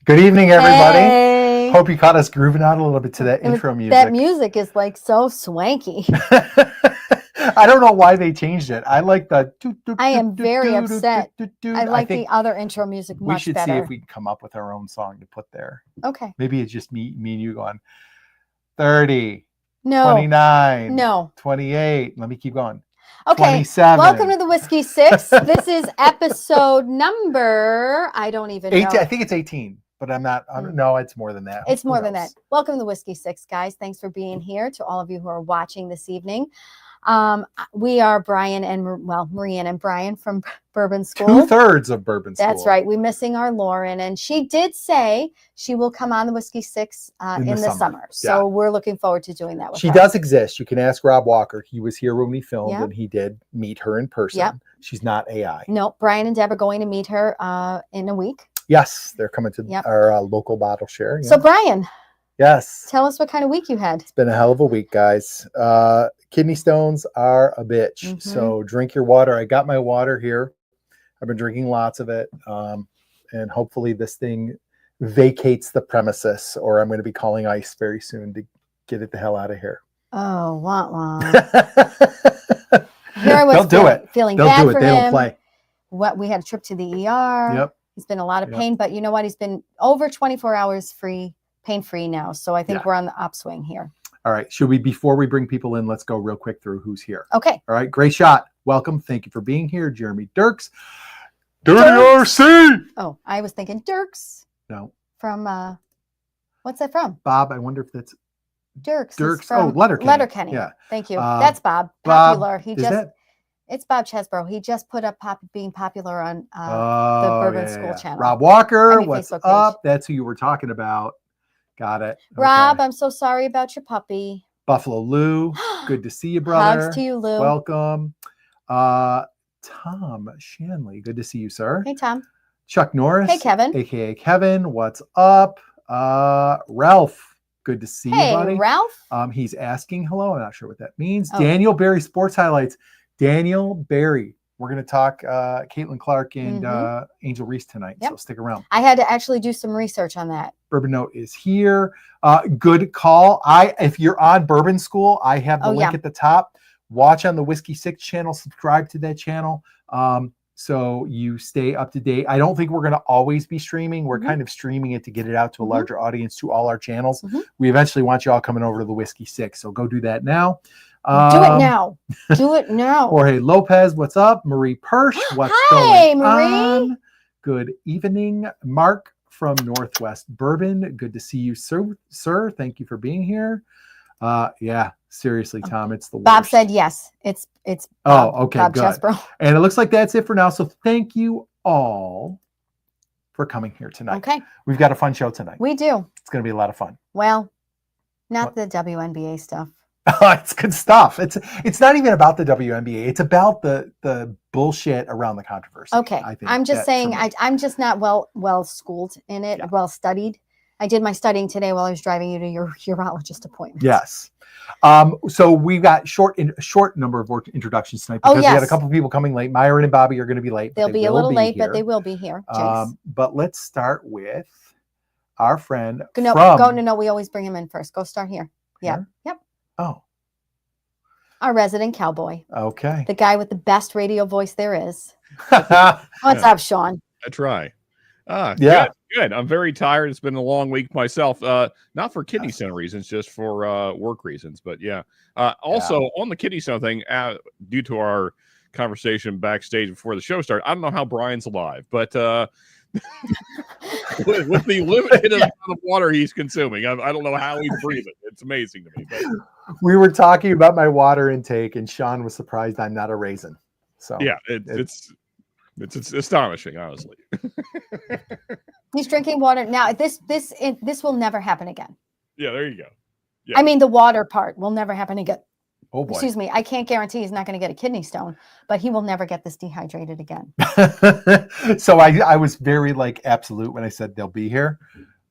Good evening, everybody. Hey. Hope you caught us grooving out a little bit to that intro music. That music is like so swanky. I don't know why they changed it. I like the. I am very upset. I like the other intro music much better. We should see if we can come up with our own song to put there. Okay. Maybe it's just me and you going 30, no, 29, no, 28. Let me keep going. Okay. 27. Welcome to the Whiskey Six. This is episode number, I don't even 18, know. I think it's 18. But I'm not, no, it's more than that. It's more than that. Welcome to the Whiskey Six, guys. Thanks for being here. To all of you who are watching this evening. We are Brian and, Marianne and Brian from Bourbon School. 2/3 of Bourbon School. That's right. We're missing our Lauren. And she did say she will come on the Whiskey Six in the summer. So we're looking forward to doing that with her. She does exist. You can ask Rob Walker. He was here when we filmed and he did meet her in person. Yep. She's not AI. No, Brian and Deb are going to meet her in a week. Yes, they're coming to our local bottle share. So, Brian. Yes. Tell us what kind of week you had. It's been a hell of a week, guys. Kidney stones are a bitch. Mm-hmm. So drink your water. I got my water here. I've been drinking lots of it. And hopefully this thing vacates the premises, or I'm going to be calling ICE very soon to get it the hell out of here. Oh, wah. Here I was feeling They'll bad do it. for they him. Don't play. We had a trip to the ER. Yep. He's been in a lot of pain, but you know what? He's been over 24 hours pain-free now. So I think we're on the upswing here. All right. Before we bring people in, let's go real quick through who's here. Okay. All right. Great shot. Welcome. Thank you for being here. Jeremy Dirks. Dirty RC. Oh, I was thinking Dirks. No. From, what's that from? Bob. I wonder if that's Dirks. From Letterkenny. Letterkenny. Yeah. Thank you. That's Bob. Popular. It's Bob Chesbro. He just put up being popular on the Bourbon School channel. Rob Walker, what's up? That's who you were talking about. Got it. Rob, I'm so sorry about your puppy. Buffalo Lou, good to see you, brother. Hugs to you, Lou. Welcome. Tom Shanley, good to see you, sir. Hey, Tom. Chuck Norris. Hey, Kevin. AKA Kevin, what's up? Ralph, good to see you, buddy. Hey, Ralph. He's asking hello. I'm not sure what that means. Daniel Barry, Sports Highlights. Daniel Barry. We're going to talk Caitlin Clark and Angel Reese tonight, so stick around. I had to actually do some research on that. Bourbon Note is here. Good call. If you're on Bourbon School, I have the link at the top. Watch on the Whiskey Six channel. Subscribe to that channel so you stay up to date. I don't think we're going to always be streaming. We're kind of streaming it to get it out to a larger audience, to all our channels. We eventually want you all coming over to the Whiskey Six, so go do that now. Do it now. Do it now. Jorge Lopez, what's up? Marie Persh, what's going on? Good evening. Mark from Northwest Bourbon, good to see you, sir. Thank you for being here. Yeah, seriously, Tom, it's the worst. Bob said yes. It's okay, Bob good. Chesbro. And it looks like that's it for now. So thank you all for coming here tonight. Okay. We've got a fun show tonight. We do. It's going to be a lot of fun. Well, not the WNBA stuff. It's good stuff. It's not even about the WNBA. It's about the bullshit around the controversy. Okay. I'm just saying I'm just not well schooled in it, well studied. I did my studying today while I was driving you to your urologist appointment. Yes. So we've got short number of introductions tonight because we had a couple of people coming late. Myron and Bobby are going to be late. They'll be a little late, but they will be here. But let's start with our friend. No, we always bring him in first. Go start here. Yeah. Yep. Oh. Our resident cowboy. Okay. The guy with the best radio voice there is. What's up, Sean? I try. Good. I'm very tired. It's been a long week myself. Not for kidney stone reasons, just for work reasons. But also on the kidney stone thing, due to our conversation backstage before the show started, I don't know how Brian's alive, but with the limited amount of water he's consuming, I don't know how he's breathing. It's amazing to me. But we were talking about my water intake, and Sean was surprised I'm not a raisin. So it's astonishing, honestly. He's drinking water now. This will never happen again. Yeah, there you go. Yeah. I mean, the water part will never happen again. Oh boy. Excuse me. I can't guarantee he's not going to get a kidney stone, but he will never get this dehydrated again. So I was very absolute when I said they'll be here.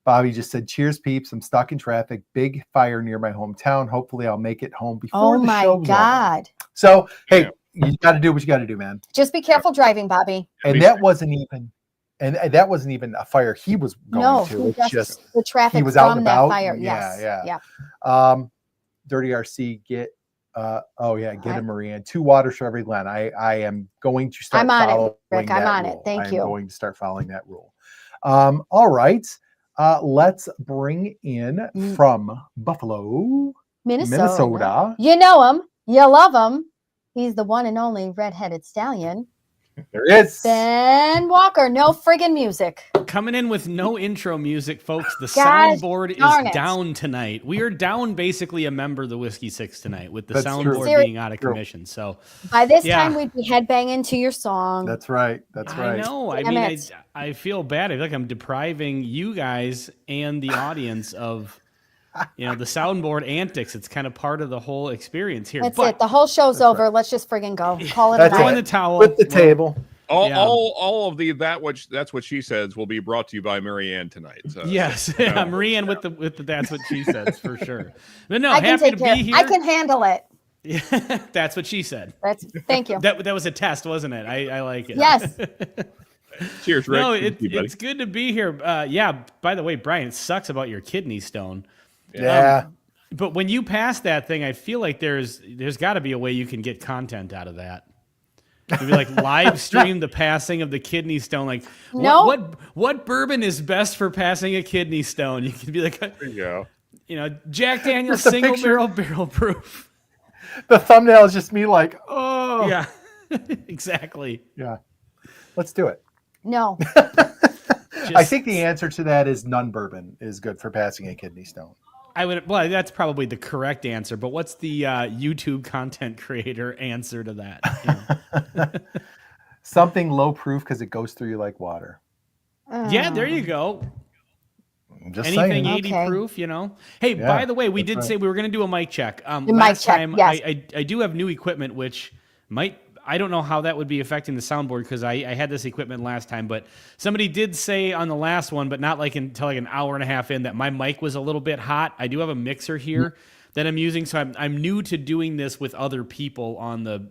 Bobby just said, "Cheers, peeps. I'm stuck in traffic. Big fire near my hometown. Hopefully I'll make it home before the show's over." Oh my God. So, hey, you got to do what you got to do, man. Just be careful driving, Bobby. And that wasn't even And that wasn't even a fire he was going to. It's just the traffic he was out and from that about. fire. Yes. Yeah. Yeah. Dirty RC, get him, Marianne. 2 waters for every Glen. I am going to start following it, Rick. I'm on it. Thank you. I'm going to start following that rule. All right. Let's bring in from Buffalo, Minnesota. You know him. You love him. He's the one and only redheaded stallion. There is Ben Walker. No friggin' music. Coming in with no intro music, folks. The soundboard is down tonight. We are down basically a member of the Whiskey Six tonight with the soundboard being out of commission. So by this time we'd be headbanging to your song. That's right. I know. I mean, I feel bad. I feel like I'm depriving you guys and the audience of the soundboard antics. It's kind of part of the whole experience here. That's it. The whole show's over. Let's just friggin' go. Call it a night. Throw in the towel. With the table. All of the that's what she says will be brought to you by Marianne tonight. So, yes, Marianne with the that's what she says for sure. But no, I happy to be here. I can handle it. Yeah, that's what she said. Thank you. That was a test, wasn't it? I like it. Yes. Cheers, Rick. No, it's good to be here. By the way, Brian, it sucks about your kidney stone. Yeah. But when you pass that thing, I feel like there's got to be a way you can get content out of that. Maybe like live stream the passing of the kidney stone. Like, what bourbon is best for passing a kidney stone? You could be like, there you go. Jack Daniel's single barrel proof. The thumbnail is just me like, oh. Yeah, exactly. Yeah. Let's do it. No. I think the answer to that is none bourbon is good for passing a kidney stone. Well, that's probably the correct answer, but what's the YouTube content creator answer to that? Something low proof because it goes through you like water. Yeah, there you go. Just anything saying. 80 proof, Hey, by the way, we did say we were going to do a mic check. Last time, yes. I do have new equipment, which I don't know how that would be affecting the soundboard because I had this equipment last time, but somebody did say on the last one, but not until an hour and a half in, that my mic was a little bit hot. I do have a mixer here that I'm using, so I'm new to doing this with other people on the,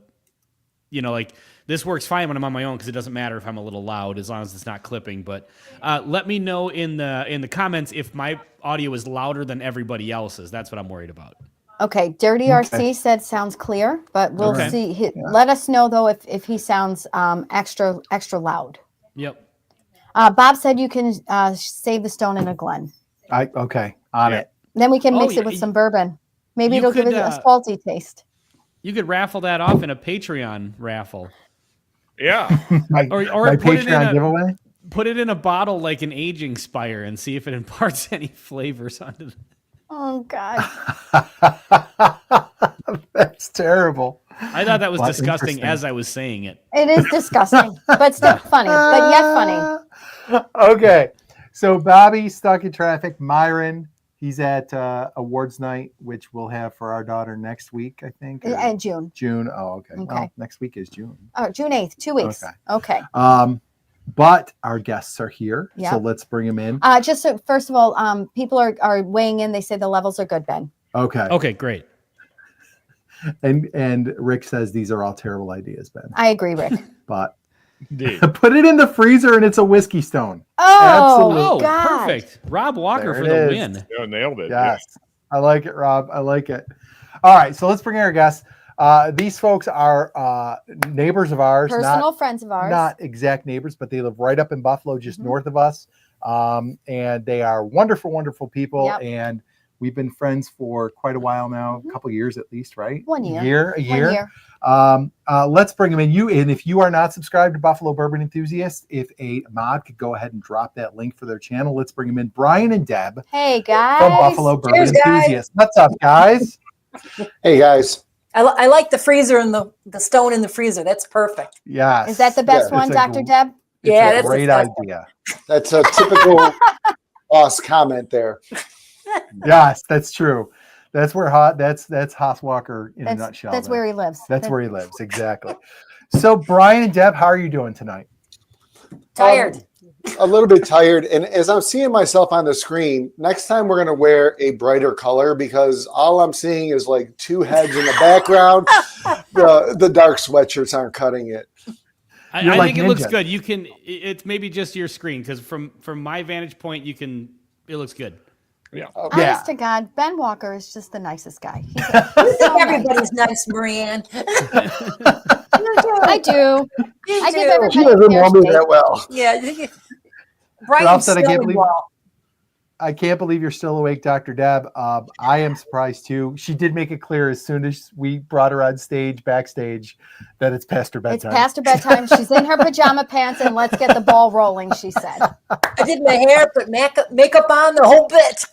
this works fine when I'm on my own because it doesn't matter if I'm a little loud as long as it's not clipping. But let me know in the comments if my audio is louder than everybody else's. That's what I'm worried about. Okay, Dirty RC said sounds clear, but we'll see. Let us know though if he sounds extra loud. Yep. Bob said you can save the stone in a Glen. On it. Then we can mix it with some bourbon. Maybe it'll give it a salty taste. You could raffle that off in a Patreon raffle. Yeah. my Patreon giveaway. Put it in a bottle like an aging spire and see if it imparts any flavors onto it. Oh, God. That's terrible. I thought that was disgusting as I was saying it. It is disgusting, but still funny, but yet funny. Okay. So Bobby stuck in traffic. Myron, he's at awards night, which we'll have for our daughter next week, I think. And June. June. Oh, okay. Well, next week is June. Oh, June 8th, 2 weeks. Okay. But our guests are here, yep. So let's bring them in. Just so, first of all, people are weighing in. They say the levels are good, Ben. Okay, great. And Rick says these are all terrible ideas, Ben. I agree, Rick. But put it in the freezer and it's a whiskey stone. Oh, God. Perfect. Rob Walker for the win. Yeah, nailed it. Yes. Yeah. I like it, Rob. I like it. All right, so let's bring in our guests. These folks are neighbors of ours. Personal friends of ours. Not exact neighbors, but they live right up in Buffalo, just north of us. And they are wonderful, wonderful people. Yep. And we've been friends for quite a while now, a couple years at least, right? 1 year. A year. Let's bring them in. And if you are not subscribed to Buffalo Bourbon Enthusiasts, if a mod could go ahead and drop that link for their channel, let's bring them in. Brian and Deb. Hey, guys. From Buffalo Bourbon Enthusiasts. What's up, guys? Hey, guys. I like the freezer and the stone in the freezer. That's perfect. Yes. Is that the best one, Dr. Deb? Yeah, that's a great idea. That's a typical boss comment there. Yes, that's true. That's where that's Haas Walker in a nutshell. That's where he lives. That's where he lives, exactly. So Brian and Deb, how are you doing tonight? Tired. A little bit tired. And as I'm seeing myself on the screen, next time we're going to wear a brighter color because all I'm seeing is like two heads in the background. The dark sweatshirts aren't cutting it. I think it looks good. You can. It's maybe just your screen because from my vantage point, you can. It looks good. Yeah. Honest to God, Ben Walker is just the nicest guy. Everybody's nice, Marianne. I do. I give everybody She doesn't know me that well. Yeah. Brian's I can't believe you're still awake, Dr. Deb. I am surprised too. She did make it clear as soon as we brought her on stage, backstage, that it's past her bedtime. It's past her bedtime. She's in her pajama pants, and let's get the ball rolling, she said. I did my hair, put makeup on, the whole bit.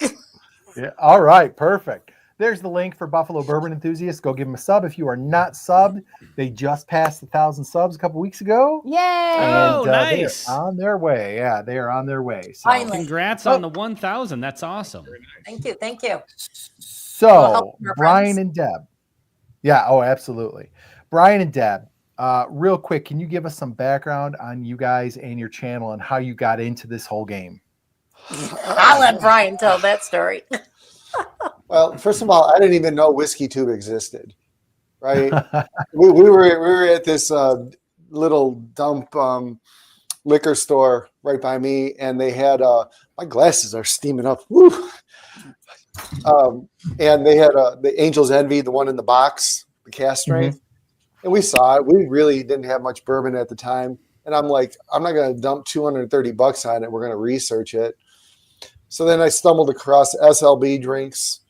Yeah. All right. Perfect. There's the link for Buffalo Bourbon enthusiasts. Go give them a sub. If you are not subbed, they just passed 1,000 subs a couple weeks ago. Yay! Oh, nice. They are on their way. Yeah, they are on their way. So. Finally. Congrats on the 1,000. That's awesome. Thank you. Thank you. So, Brian and Deb. Yeah. Oh, absolutely. Brian and Deb, real quick, can you give us some background on you guys and your channel and how you got into this whole game? I'll let Brian tell that story. Well, first of all, I didn't even know Whiskey Tube existed, right? we were at this little dump liquor store right by me, and they had my glasses are steaming up. Woo! And they had the Angel's Envy, the one in the box, the cast strength, and we saw it. We really didn't have much bourbon at the time, and I'm like, I'm not going to dump $230 on it. We're going to research it. So then I stumbled across SLB drinks.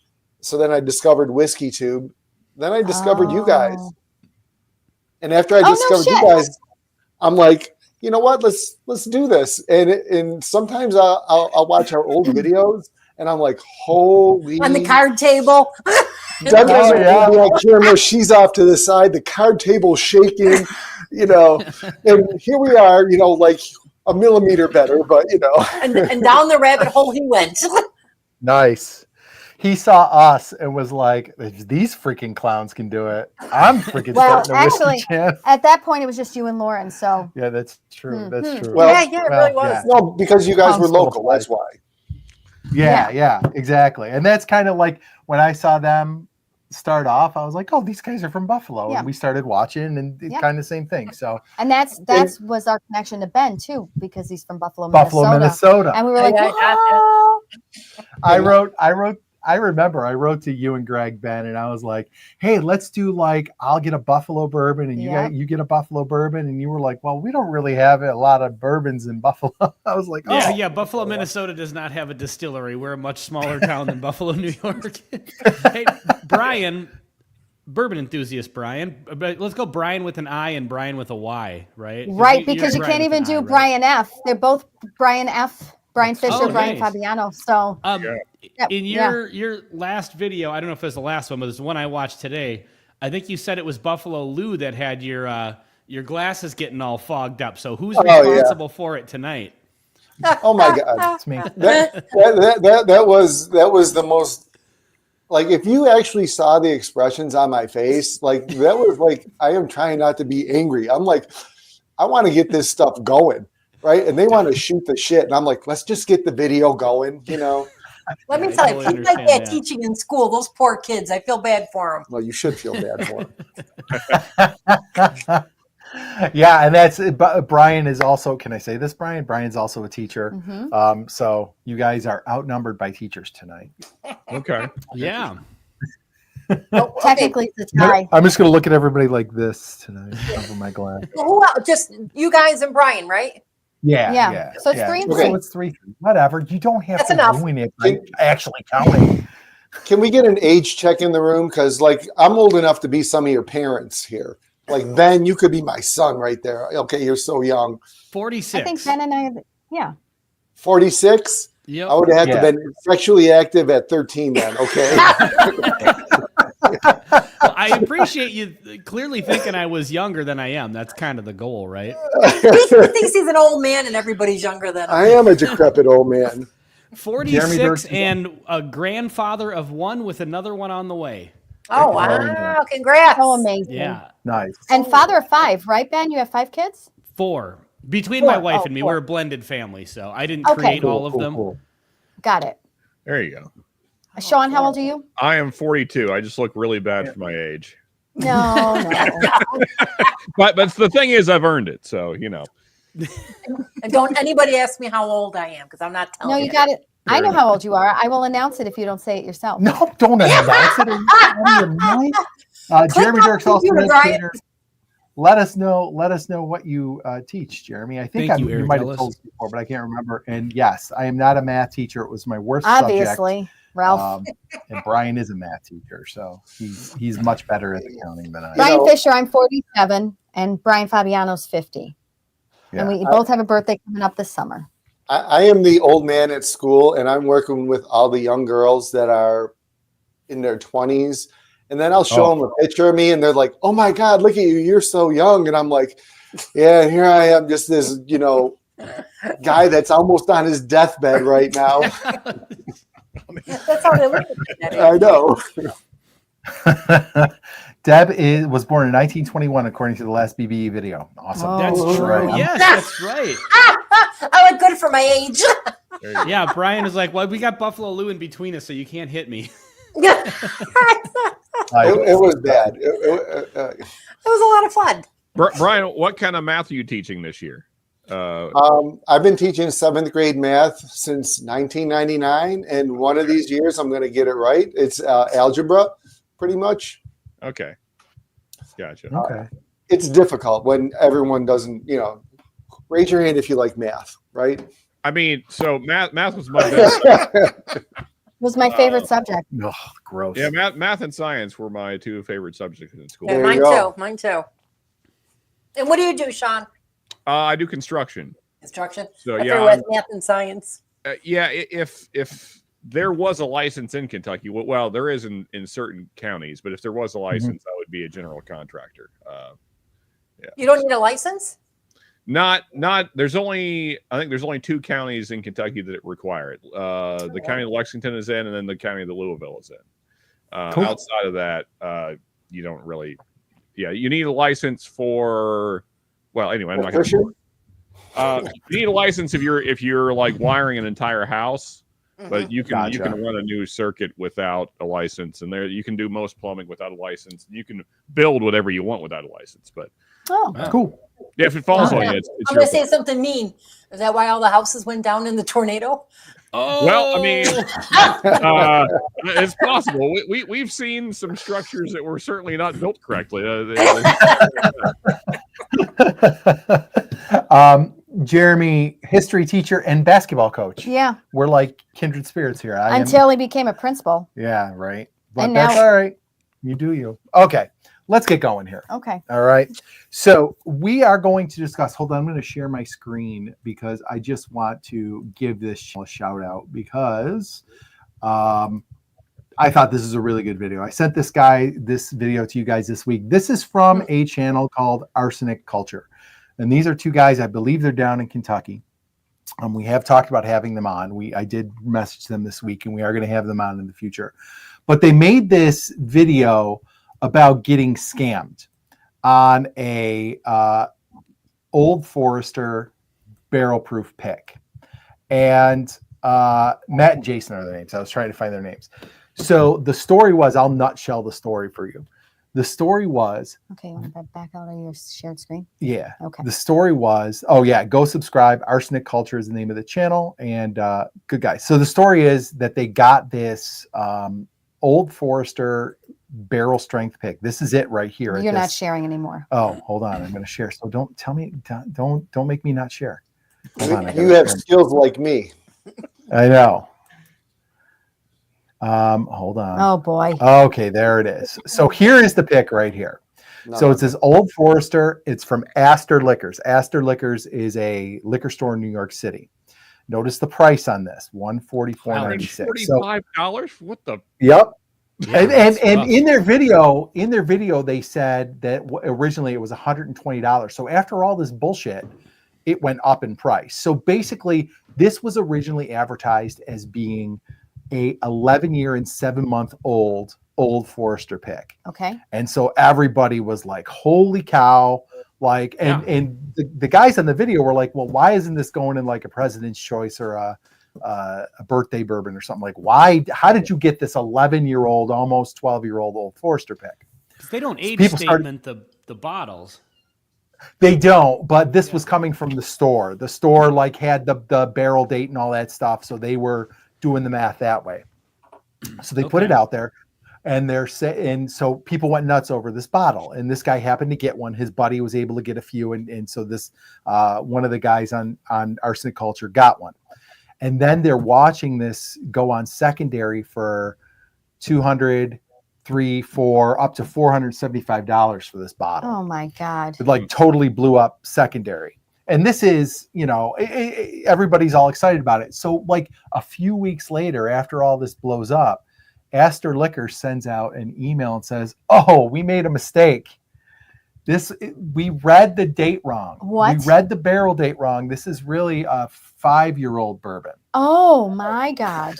So then I discovered Whiskey Tube. Then I discovered you guys. And after I discovered you guys, I'm like, you know what? Let's do this. And sometimes I'll watch our old videos, and I'm like, holy! On the card table. Debbie's on camera. She's off to the side. The card table shaking. You know, and here we are. You know, like a millimeter better, but you know. and down the rabbit hole he went. Nice. He saw us and was like, if these freaking clowns can do it, I'm freaking starting a whiskey channel. At that point, it was just you and Lauren. So yeah, that's true. That's true. Well, yeah, it really was. No, because you guys were local. That's why. Yeah, exactly. And that's kind of like when I saw them start off, I was like, oh, these guys are from Buffalo. And we started watching and kind of same thing. So and that was our connection to Ben too, because he's from Buffalo, Minnesota. And we were like, I remember I wrote to you and Greg, Ben, and I was like, hey, let's do like, I'll get a Buffalo bourbon and you get a Buffalo bourbon. And you were like, well, we don't really have a lot of bourbons in Buffalo. I was like, oh. Yeah, Buffalo, Minnesota does not have a distillery. We're a much smaller town than Buffalo, New York. Hey, Brian, bourbon enthusiast Brian. But let's go Brian with an I and Brian with a Y, right? Right, because you can't even do Brian F. They're both Brian F. Brian Fisher, Brian Fabiano. So, in your last video, I don't know if it was the last one, but it's the one I watched today. I think you said it was Buffalo Lou that had your glasses getting all fogged up. So who's responsible for it tonight? Oh my God, it's me. That was the most. Like, if you actually saw the expressions on my face, like that was like I am trying not to be angry. I'm like, I want to get this stuff going. Right. And they want to shoot the shit. And I'm like, let's just get the video going, you know. Let me tell you, people like that teaching in school, those poor kids, I feel bad for them. Well, you should feel bad for them. Yeah. And that's Brian is also, can I say this, Brian? Brian's also a teacher. So you guys are outnumbered by teachers tonight. Okay. Yeah. Technically, it's a tie. I'm just going to look at everybody like this tonight over my glass. Well, just you guys and Brian, right? Yeah. So it's 3 and 3. So it's 3. Whatever. You don't have to ruin it by actually counting. Can we get an age check in the room? Because, like, I'm old enough to be some of your parents here. Like, Ben, you could be my son right there. Okay, you're so young. 46. I think Ben and I, 46? Yep. I would have to have been sexually active at 13 then, okay? Well, I appreciate you clearly thinking I was younger than I am. That's kind of the goal, right? He thinks he's an old man and everybody's younger than him. I am a decrepit old man. 46 and a grandfather of one with another one on the way. Oh, wow. Congrats. So amazing. Yeah. Nice. And father of 5, right, Ben? You have 5 kids? 4. Between my wife and me, we're a blended family, so I didn't create all of them. Cool. Got it. There you go. Sean, how old are you? I am 42. I just look really bad for my age. No. But the thing is, I've earned it. So, And don't anybody ask me how old I am because I'm not telling No, you. you got it. I know how old you are. I will announce it if you don't say it yourself. No, don't announce it. Are you out of your mind? Jeremy Dirks, also an educator. Let us know what you teach, Jeremy. I think you might have told us before, but I can't remember. And yes, I am not a math teacher. It was my worst Obviously, subject. Ralph. And Brian is a math teacher, so he's much better at accounting than I am. Brian Fisher, I'm 47, and Brian Fabiano's 50. Yeah. And we both have a birthday coming up this summer. I am the old man at school, and I'm working with all the young girls that are in their 20s. And then I'll show them a picture of me, and they're like, "Oh my God, look at you! You're so young." And I'm like, "Yeah, here I am, just this, guy that's almost on his deathbed right now." That's how they look at it. I know. Deb was born in 1921, according to the last BBE video. Awesome. That's true. Right. Yes, that's right. I look good for my age. Yeah, Brian is like, well, we got Buffalo Lou in between us, so you can't hit me. It was bad. It was a lot of fun. Brian, what kind of math are you teaching this year? I've been teaching 7th grade math since 1999, and one of these years I'm going to get it right. It's algebra, pretty much. Okay, gotcha. Okay, it's difficult when everyone doesn't. Raise your hand if you like math, right? I mean, so math was my best. Was my favorite subject. Oh, gross. Yeah, math and science were my two favorite subjects in school. Yeah, mine too. And what do you do, Sean? I do construction. Construction. So with math and science. If there was a license in Kentucky, well, there is in certain counties, but if there was a license, I would be a general contractor. You don't need a license? Not. There's only 2 counties in Kentucky that require it. The county of Lexington is in, and then the county of Louisville is in. Cool. Outside of that, you don't really. Yeah, you need a license for. Well, anyway, I'm not going to. You need a license if you're like wiring an entire house, but you can run a new circuit without a license, and you can do most plumbing without a license. You can build whatever you want without a license, but cool. Yeah, if it falls on you, it's I'm going to say something mean. Is that why all the houses went down in the tornado? Oh, well, I mean, it's possible. We've seen some structures that were certainly not built correctly. Jeremy, history teacher and basketball coach. Yeah, we're like kindred spirits here. Until he became a principal. Yeah, right. But that's all right. You do you. Okay, let's get going here. Okay. All right. So we are going to discuss. Hold on, I'm going to share my screen because I just want to give this a shout out because I thought this is a really good video. I sent this video to you guys this week. This is from a channel called Arsenic Culture. And these are 2 guys, I believe they're down in Kentucky. We have talked about having them on. I did message them this week, and we are going to have them on in the future. But they made this video about getting scammed on a Old Forester barrel-proof pick. And Matt and Jason are their names. I was trying to find their names. So the story was, I'll nutshell the story for you. The story was... Okay, you want to back out of your shared screen? Yeah. Okay. The story was... go subscribe. Arsenic Culture is the name of the channel. And good guys. So the story is that they got this Old Forester barrel strength pick. This is it right here. You're not sharing anymore. Oh, hold on. I'm going to share. So don't tell me... Don't make me not share. You have skills like me. I know. Hold on. Oh boy. Okay, there it is. So here is the pick right here. So it's this Old Forester. It's from Astor Liquors. Astor Liquors is a liquor store in New York City. Notice the price on this: $144.96. $45? What the? Yep. Yeah, and in their video, they said that originally it was $120. So after all this bullshit, it went up in price. So basically, this was originally advertised as being a 11-year and 7-month old Old Forester pick. Okay. And so everybody was like, holy cow. Like, and the guys on the video were like, well, why isn't this going in like a President's Choice or a birthday bourbon or something? Like, why? How did you get this 11-year-old, almost 12-year-old Old Forester pick? They don't age People statement the bottles. They don't, but this was coming from the store. The store like had the barrel date and all that stuff, so they were doing the math that way. So they put it out there, and so people went nuts over this bottle. And this guy happened to get one. His buddy was able to get a few, and so this one of the guys on Arsenic Culture got one. And then they're watching this go on secondary for $200, $300, $400, up to $475 for this bottle. Oh my God. It like totally blew up secondary. And this is, everybody's all excited about it. So like a few weeks later, after all this blows up, Astor Liquor sends out an email and says, "Oh, we made a mistake. We read the date wrong. What? We read the barrel date wrong. This is really a 5-year-old bourbon." Oh my God.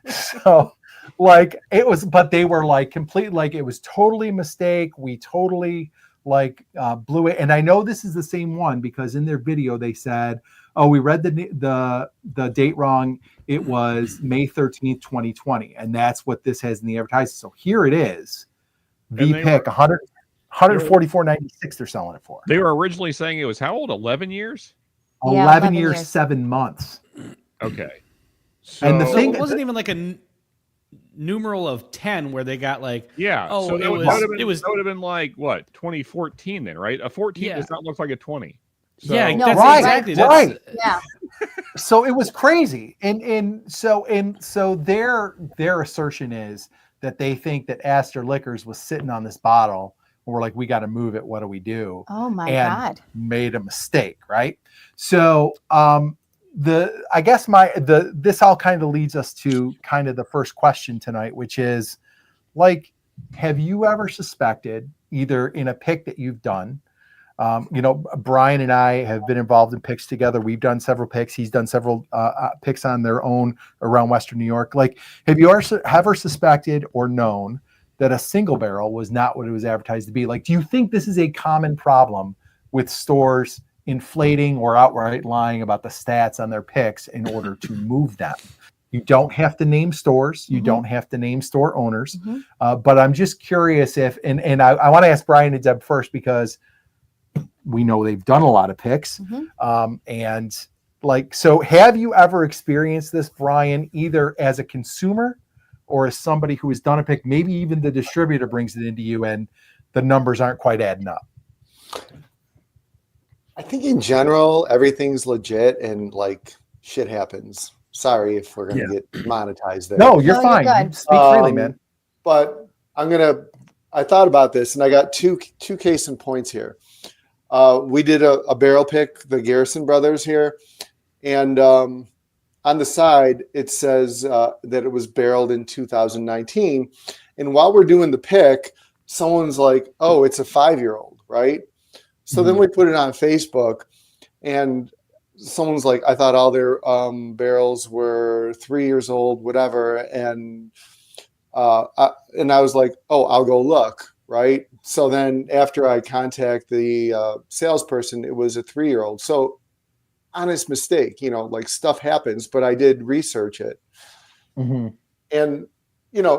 So like it was, but they were like completely like it was totally a mistake. We totally blew it. And I know this is the same one because in their video they said, "Oh, we read the date wrong. It was May 13th, 2020." And that's what this has in the advertising. So here it is. The pick 144.96 they're selling it for. They were originally saying it was how old? 11 years? 11 years, 7 months. Okay. So, and the thing it wasn't even like a numeral of 10 where they got like, so it would have been like what, 2014 then, right? A 14 does not look like a 20. So, exactly right. Yeah. So it was crazy. And so their assertion is that they think that Astor Liquors was sitting on this bottle and we're like, we got to move it. What do we do? Oh my and God. Made a mistake, right? So this all kind of leads us to kind of the first question tonight, which is like, have you ever suspected either in a pick that you've done? Brian and I have been involved in picks together. We've done several picks. He's done several picks on their own around Western New York. Like, have you ever suspected or known that a single barrel was not what it was advertised to be? Like, do you think this is a common problem with stores inflating or outright lying about the stats on their picks in order to move them? You don't have to name stores. You don't have to name store owners. But I'm just curious if, and I want to ask Brian and Deb first because we know they've done a lot of picks. And like, so have you ever experienced this, Brian, either as a consumer or as somebody who has done a pick, maybe even the distributor brings it into you and the numbers aren't quite adding up? I think in general, everything's legit and like shit happens. Sorry if we're going to get monetized there. No, you're fine. You speak freely, man. But I thought about this and I got two case in points here. We did a barrel pick, the Garrison brothers here. And on the side, it says that it was barreled in 2019. And while we're doing the pick, someone's like, "Oh, it's a 5-year-old, right?" So then we put it on Facebook and someone's like, "I thought all their barrels were 3 years old, whatever." And I was like, "Oh, I'll go look." Right. So then after I contact the salesperson, it was a 3-year-old. So honest mistake, like stuff happens, but I did research it. And,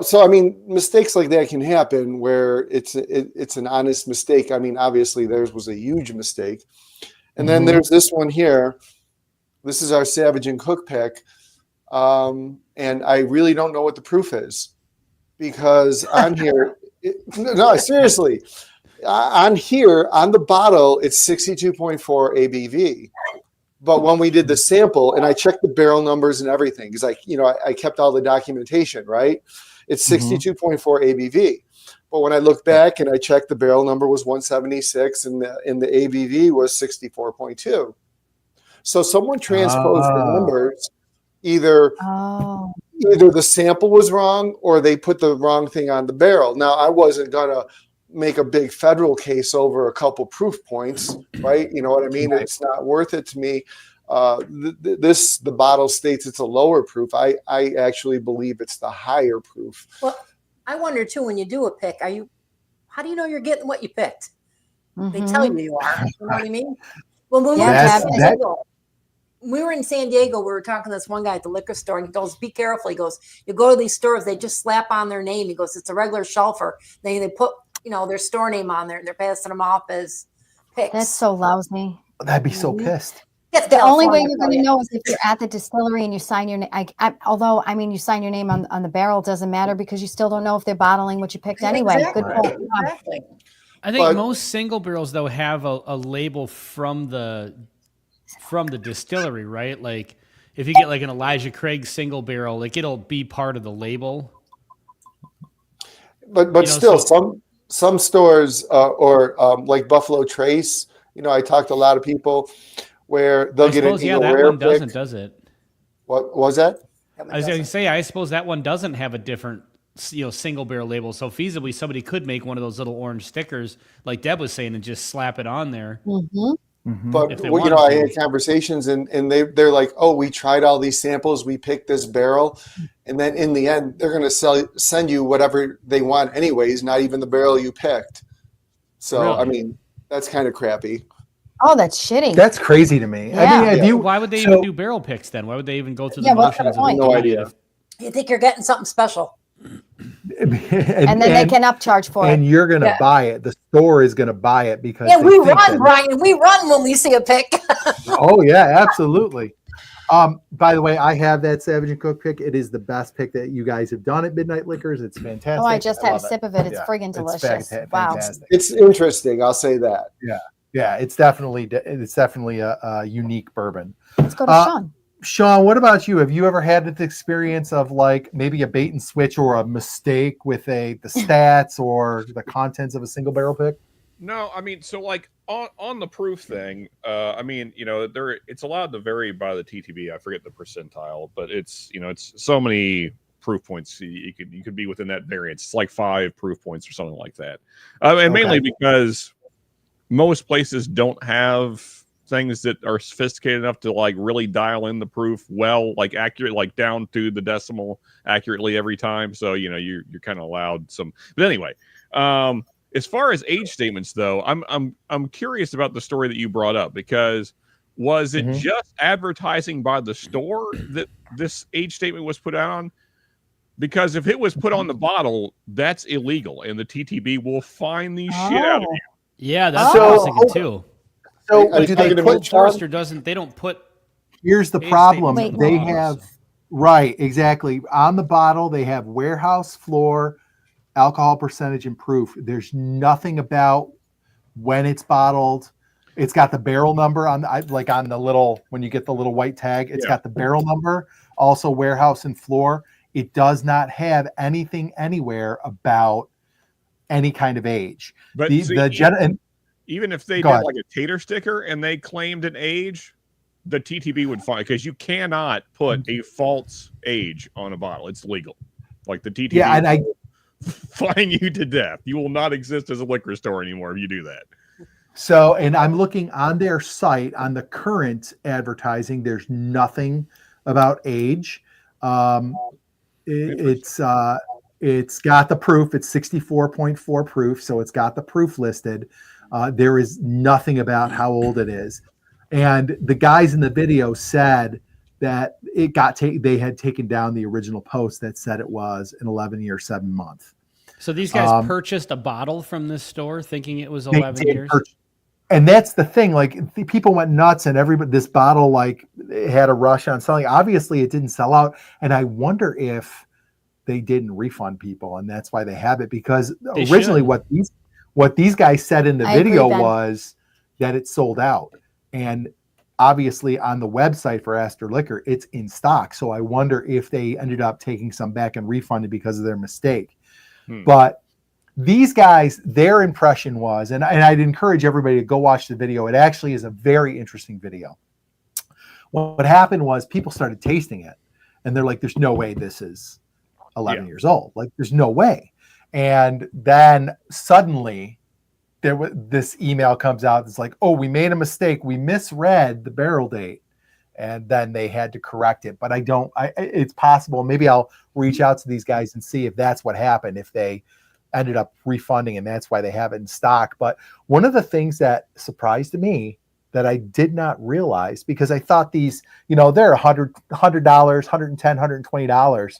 so, I mean, mistakes like that can happen where it's an honest mistake. I mean, obviously theirs was a huge mistake. And then there's this one here. This is our Savage and Cook pick. And I really don't know what the proof is because on here, no, seriously, on here, on the bottle, it's 62.4 ABV. But when we did the sample and I checked the barrel numbers and everything, because I kept all the documentation, right? It's 62.4 ABV. But when I look back and I checked, the barrel number was 176 and the ABV was 64.2. So someone transposed the numbers. Either the sample was wrong or they put the wrong thing on the barrel. Now, I wasn't going to make a big federal case over a couple proof points, right? You know what I mean? Right. It's not worth it to me. The bottle states it's a lower proof. I actually believe it's the higher proof. Well, I wonder too, when you do a pick, how do you know you're getting what you picked? They tell you are. You know what I mean? Well, we were in San Diego. We were talking to this one guy at the liquor store, and he goes, "Be careful." He goes, "You go to these stores, they just slap on their name." He goes, "It's a regular shelfer." They put their store name on there. They're passing them off as picks. That's so lousy. I'd be so pissed. It's The only way you're California for going to you. know is if you're at the distillery and you sign your name. Although, you sign your name on the barrel, doesn't matter because you still don't know if they're bottling what you picked anyway. Exactly. Good point. Exactly. I think But- most single barrels though have a label from the distillery, right? Like if you get like an Elijah Craig single barrel, like it'll be part of the label. But still, some stores or like Buffalo Trace, I talked to a lot of people where they'll get an that rare one doesn't, pick. does it? What was that? I was going to say, I suppose that one doesn't have a different, single barrel label. So feasibly, somebody could make one of those little orange stickers, like Deb was saying, and just slap it on there. Mm-hmm. But If they I wanted had to. conversations and they're like, oh, we tried all these samples, we picked this barrel, and then in the end, they're going to send you whatever they want, anyways, not even the barrel you picked. So Really? I mean, that's kind of crappy. Oh, that's shitty. That's crazy to me. Yeah. I mean, Why would they even do barrel picks then? Why would they even go through the what's the motions of point? No doing it idea. if- You think you're getting something special. and then they can upcharge for and it. you're going to Yeah. buy it. The store is going to buy it because Yeah, they we think run, that- Brian. We run when we see a pick. Oh yeah, absolutely. By the way, I have that Savage and Cook pick. It is the best pick that you guys have done at Midnight Liquors. It's fantastic. Oh, I just had a love sip of it. It's Yeah, friggin' it's delicious. Wow. fantastic. It's interesting, I'll say that. Yeah, it's definitely a unique bourbon. Let's go to Sean. Sean, what about you? Have you ever had the experience of like maybe a bait and switch or a mistake with the stats or the contents of a single barrel pick? No, I mean, so like on the proof thing, it's allowed to vary by the TTB. I forget the percentile, but it's so many proof points you could be within that variance. It's like 5 proof points or something like that, and mainly because most places don't have things that are sophisticated enough to like really dial in the proof like accurate, like down to the decimal accurately every time. So you're kind of allowed some. But anyway, as far as age statements though, I'm curious about the story that you brought up, because was it just advertising by the store that this age statement was put out on? Because if it was put on the bottle, that's illegal, and the TTB will fine the shit out of you. Yeah, that's what I was thinking too. So Are you do they talking to put? me, Sean? Forester they don't put. Here's the age problem. statements on They bottles. have right, exactly. On the bottle, they have warehouse floor, alcohol percentage, and proof. There's nothing about when it's bottled. It's got the barrel number on the little, when you get the little white tag, it's got the barrel number, also warehouse and floor. It does not have anything anywhere about any kind of age. But even if they did like a tater sticker and they claimed an age, the TTB would fine, because you cannot put a false age on a bottle. It's legal. Like the TTB will fine you to death. You will not exist as a liquor store anymore if you do that. So, and I'm looking on their site, on the current advertising, there's nothing about age. It's got the proof. It's 64.4 proof, so it's got the proof listed. There is nothing about how old it is. And the guys in the video said that they had taken down the original post that said it was an 11-year, 7-month. So these guys purchased a bottle from this store thinking it was 11 years. And that's the thing. Like people went nuts, and this bottle like had a rush on selling. Obviously, it didn't sell out, and I wonder if they didn't refund people, and that's why they have it. Because originally, what these guys said in the video was that it sold out, and obviously on the website for Astor Liquor, it's in stock. So I wonder if they ended up taking some back and refunded because of their mistake. But these guys, their impression was, and I'd encourage everybody to go watch the video. It actually is a very interesting video. What happened was people started tasting it, and they're like, there's no way this is 11 years old. Like, there's no way. And then suddenly this email comes out. It's like, oh, we made a mistake. We misread the barrel date. And then they had to correct it. But it's possible. Maybe I'll reach out to these guys and see if that's what happened, if they ended up refunding and that's why they have it in stock. But one of the things that surprised me that I did not realize, because I thought these, they're $100, $110, $120.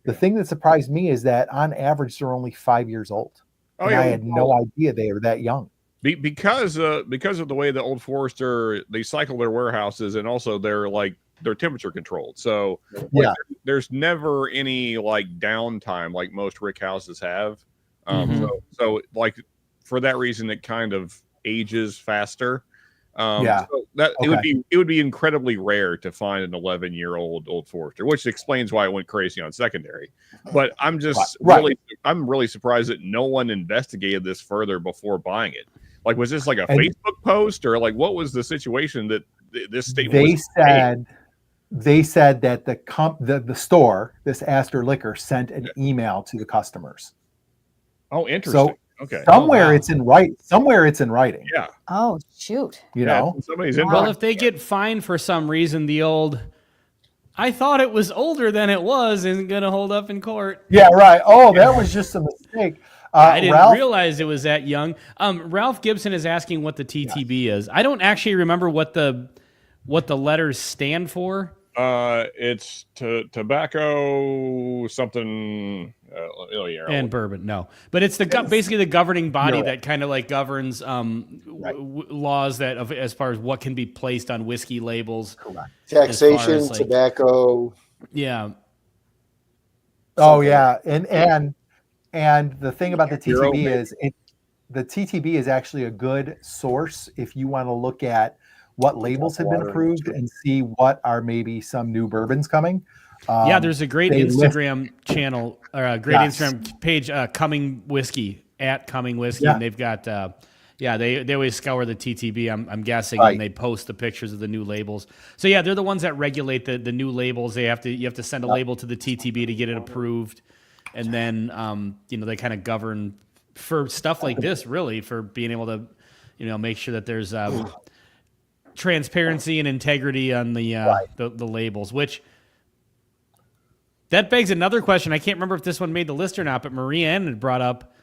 The thing that surprised me is that on average, they're only 5 years old. Oh, and yeah, I had no idea they were that young. Because of the way the Old Forester, they cycle their warehouses, and also they're temperature controlled. So there's never any like downtime like most rick houses have. So like for that reason, it kind of ages faster. So that it would be incredibly rare to find an 11-year-old Old Forester, which explains why it went crazy on secondary. But I'm just I'm really surprised that no one investigated this further before buying it. Like, was this like a Facebook post, or like what was the situation that this statement they said that the store, this Astor Liquor, sent an email to the customers. Oh, interesting. So okay. Somewhere it's in writing. Yeah. Oh, shoot. You know, somebody's well, if they get fined for some reason, the old "I thought it was older than it was" isn't going to hold up in court. Yeah, right. Oh, that was just a mistake. I didn't realize it was that young. Ralph Gibson is asking what the TTB is. I don't actually remember what the letters stand for. It's tobacco something. And bourbon, no, but it's basically the governing body that kind of like governs laws that as far as what can be placed on whiskey labels. Correct. Taxation, tobacco. Yeah. Oh yeah, and the thing about the TTB is the TTB is actually a good source if you want to look at what labels have been approved and see what are maybe some new bourbons coming. There's a great Instagram channel or a great Instagram page, Coming Whiskey and they've got they always scour the TTB. I'm guessing, and they post the pictures of the new labels. So yeah, they're the ones that regulate the new labels. You have to send a label to the TTB to get it approved. And then, they kind of govern for stuff like this, really, for being able to, make sure that there's transparency and integrity on the labels, which that begs another question. I can't remember if this one made the list or not, but Marie Ann had brought up,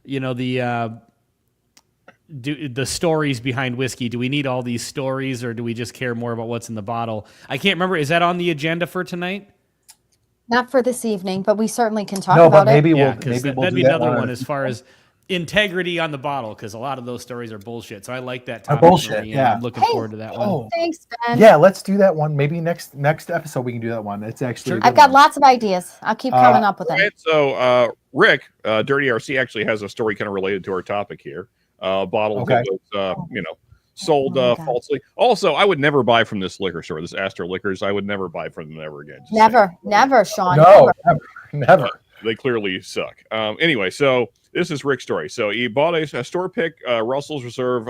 the stories behind whiskey. Do we need all these stories, or do we just care more about what's in the bottle? I can't remember. Is that on the agenda for tonight? Not for this evening, but we certainly can talk about maybe it. That'd be another one as far as integrity on the bottle, because a lot of those stories are bullshit. So I like that topic. Bullshit. Yeah, I'm looking forward to that one. Thanks, Ben. Yeah, let's do that one. Maybe next episode we can do that one. It's actually I've got lots of ideas. I'll keep coming up with them. Right, so Rick, Dirty RC actually has a story kind of related to our topic here. Bottle that was sold falsely. Also, I would never buy from this liquor store, this Astor Liquors. I would never buy from them ever again. Never, Sean. No, never. They clearly suck. Anyway, so this is Rick's story. So he bought a store pick, Russell's Reserve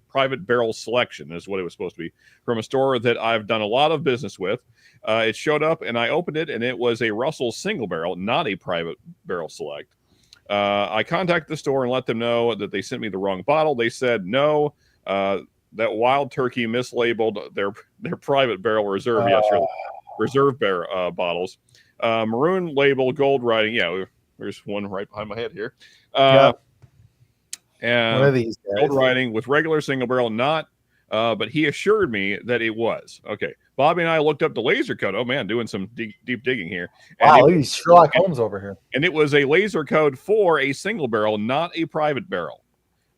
private barrel selection is what it was supposed to be, from a store that I've done a lot of business with. It showed up and I opened it, and it was a Russell's single barrel, not a private barrel select. I contacted the store and let them know that they sent me the wrong bottle. They said no. That Wild Turkey mislabeled their private barrel reserve. Reserve barrel bottles. Maroon label, gold writing. Yeah, there's one right behind my head here. And what are these guys? Gold writing with regular single barrel, not. But he assured me that it was. Okay. Bobby and I looked up the laser code. Oh man, doing some deep digging here. Wow, he's Sherlock Holmes over here. And it was a laser code for a single barrel, not a private barrel.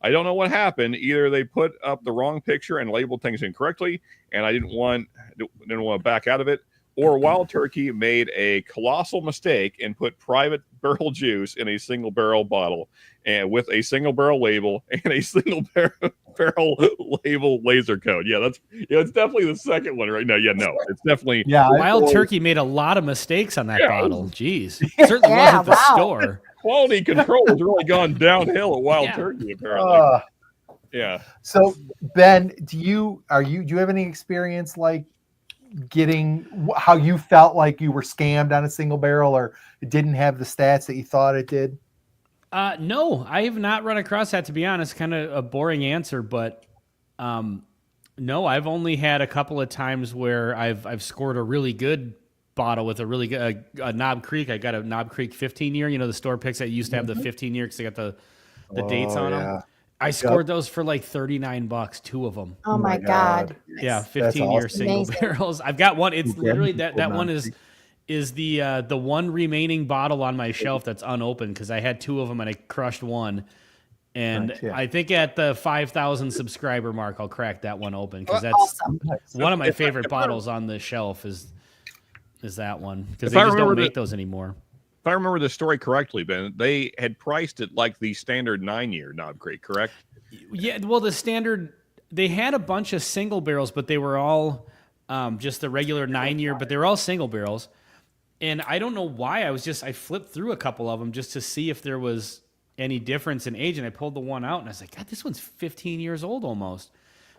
I don't know what happened. Either they put up the wrong picture and labeled things incorrectly, and I didn't want to back out of it, or Wild Turkey made a colossal mistake and put private barrel juice in a single barrel bottle, and with a single barrel label and a single barrel label laser code. Yeah, it's definitely the second one right now. Yeah, no, it's definitely Wild Turkey made a lot of mistakes on that bottle. Jeez, certainly wasn't the store. Quality control has really gone downhill at Wild Turkey, apparently. So Ben, do you have any experience like getting how you felt like you were scammed on a single barrel, or it didn't have the stats that you thought it did? No, I have not run across that, to be honest. Kind of a boring answer, but no, I've only had a couple of times where I've scored a really good bottle with a really good Knob Creek. I got a Knob Creek 15-year. The store picks that used to have the 15-year because they got the dates on them. I scored those for like $39, 2 of them. Oh my God. Yeah, 15-year single barrels. I've got one. It's literally that one is is the one remaining bottle on my shelf that's unopened because I had 2 of them and I crushed one. And Nice, yeah. I think at the 5,000 subscriber mark, I'll crack that one open because that's Awesome. one of my favorite bottles on the shelf is that one because If they I just don't remember make those anymore. If I remember the story correctly, Ben, they had priced it like the standard 9-year Knob Creek, correct? Yeah, well, the standard, they had a bunch of single barrels, but they were all just the regular 9-year, but they were all single barrels. And I don't know why. I flipped through a couple of them just to see if there was any difference in age. And I pulled the one out and I was like, God, this one's 15 years old almost.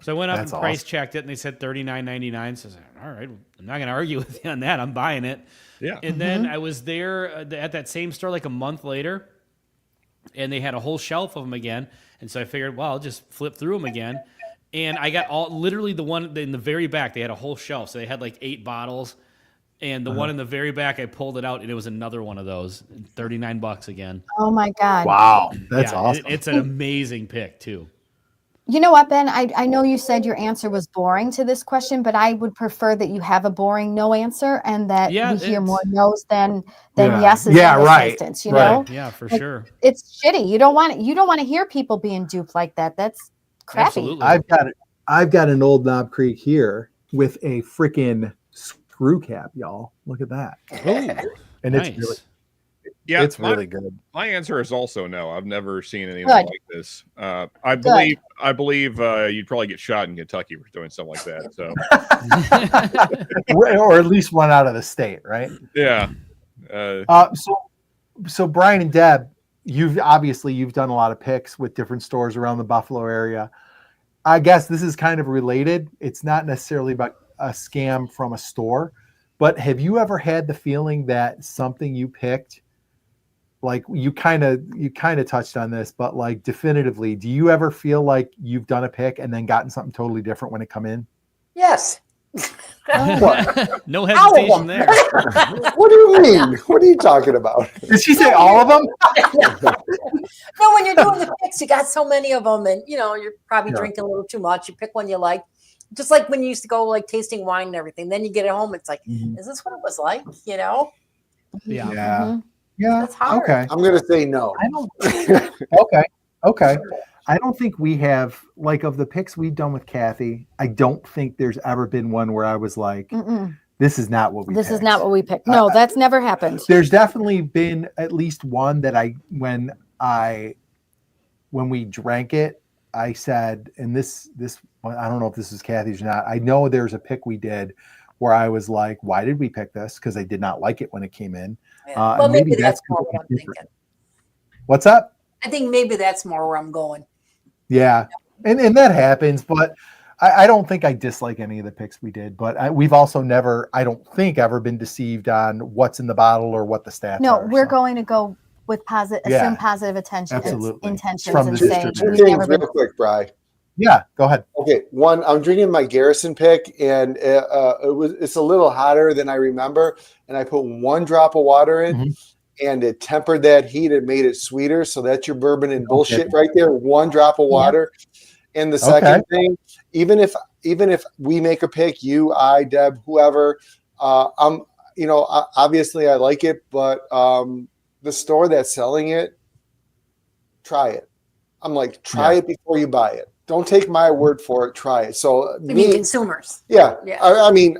So I went up and price checked it and they said $39.99. So I was like, all right, I'm not going to argue with you on that. I'm buying it. Yeah. And then I was there at that same store like a month later and they had a whole shelf of them again. And so I figured, well, I'll just flip through them again. And I got literally the one in the very back. They had a whole shelf. So they had like 8 bottles. And the one in the very back, I pulled it out, and it was another one of those, $39 again. Oh my God! Wow, that's awesome. It's an amazing pick too. You know what, Ben? I know you said your answer was boring to this question, but I would prefer that you have a boring no answer, and that we hear more no's than yeses. Yeah, in this right. instance, you know? Yeah, for like, sure. It's shitty. You don't want to hear people being duped like that. That's crappy. Absolutely. I've got an old Knob Creek here with a freaking screw cap, y'all. Look at that. And nice. it's really, it's really good. My answer is also no. I've never seen anything Good. like this. I believe you'd probably get shot in Kentucky for doing something like that. So, or at least one out of the state, right? yeah. So Brian and Deb, you've done a lot of picks with different stores around the Buffalo area. I guess this is kind of related. It's not necessarily about a scam from a store, but have you ever had the feeling that something you picked, like you kind of touched on this, but like definitively, do you ever feel like you've done a pick and then gotten something totally different when it come in? Yes. No hesitation there. What do you mean? What are you talking about? Did she say all of them? No, when you're doing the picks, you got so many of them, and you're probably drinking a little too much. You pick one you like. Just like when you used to go like tasting wine and everything. Then you get it home, it's like, is this what it was like? Yeah. Yeah. That's hard. Okay. I'm going to say no. I don't. Okay. I don't think we have, like, of the picks we've done with Kathy, I don't think there's ever been one where I was like, this is not what we picked. This is not what we picked. No, that's never happened. There's definitely been at least one that when we drank it, I said, and this I don't know if this is Kathy's or not. I know there's a pick we did where I was like, why did we pick this? Because I did not like it when it came in. Yeah. Well, maybe that's more what I'm different. thinking. What's up? I think maybe that's more where I'm going. Yeah. And that happens, but I don't think I dislike any of the picks we did, but we've also never, I don't think, ever been deceived on what's in the bottle or what the stats are. No, we're going to go with assume positive intentions From and the say Two things real quick, Bri. Yeah, go ahead. Okay, one, I'm drinking my Garrison pick, and it's a little hotter than I remember, and I put 1 drop of water in, and it tempered that heat. It made it sweeter, so that's your bourbon and bullshit right there. 1 drop of water. And the second thing, even if we make a pick, you, I, Deb, whoever, obviously I like it, but the store that's selling it, try it. I'm like, try it before you buy it. Don't take my word for it. Try it. So You mean consumers? Yeah. I mean,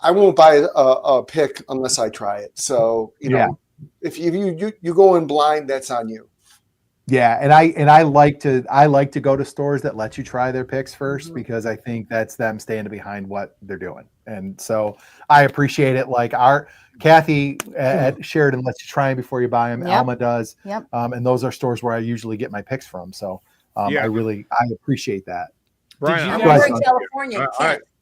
I won't buy a pick unless I try it. So if you go in blind, that's on you. Yeah, and I like to go to stores that let you try their picks first because I think that's them standing behind what they're doing, and so I appreciate it. Like our Kathy at Sheridan lets you try them before you buy them. Yep. Alma does, Yep. And those are stores where I usually get my picks from. So I appreciate that. Brian, I'm over in California.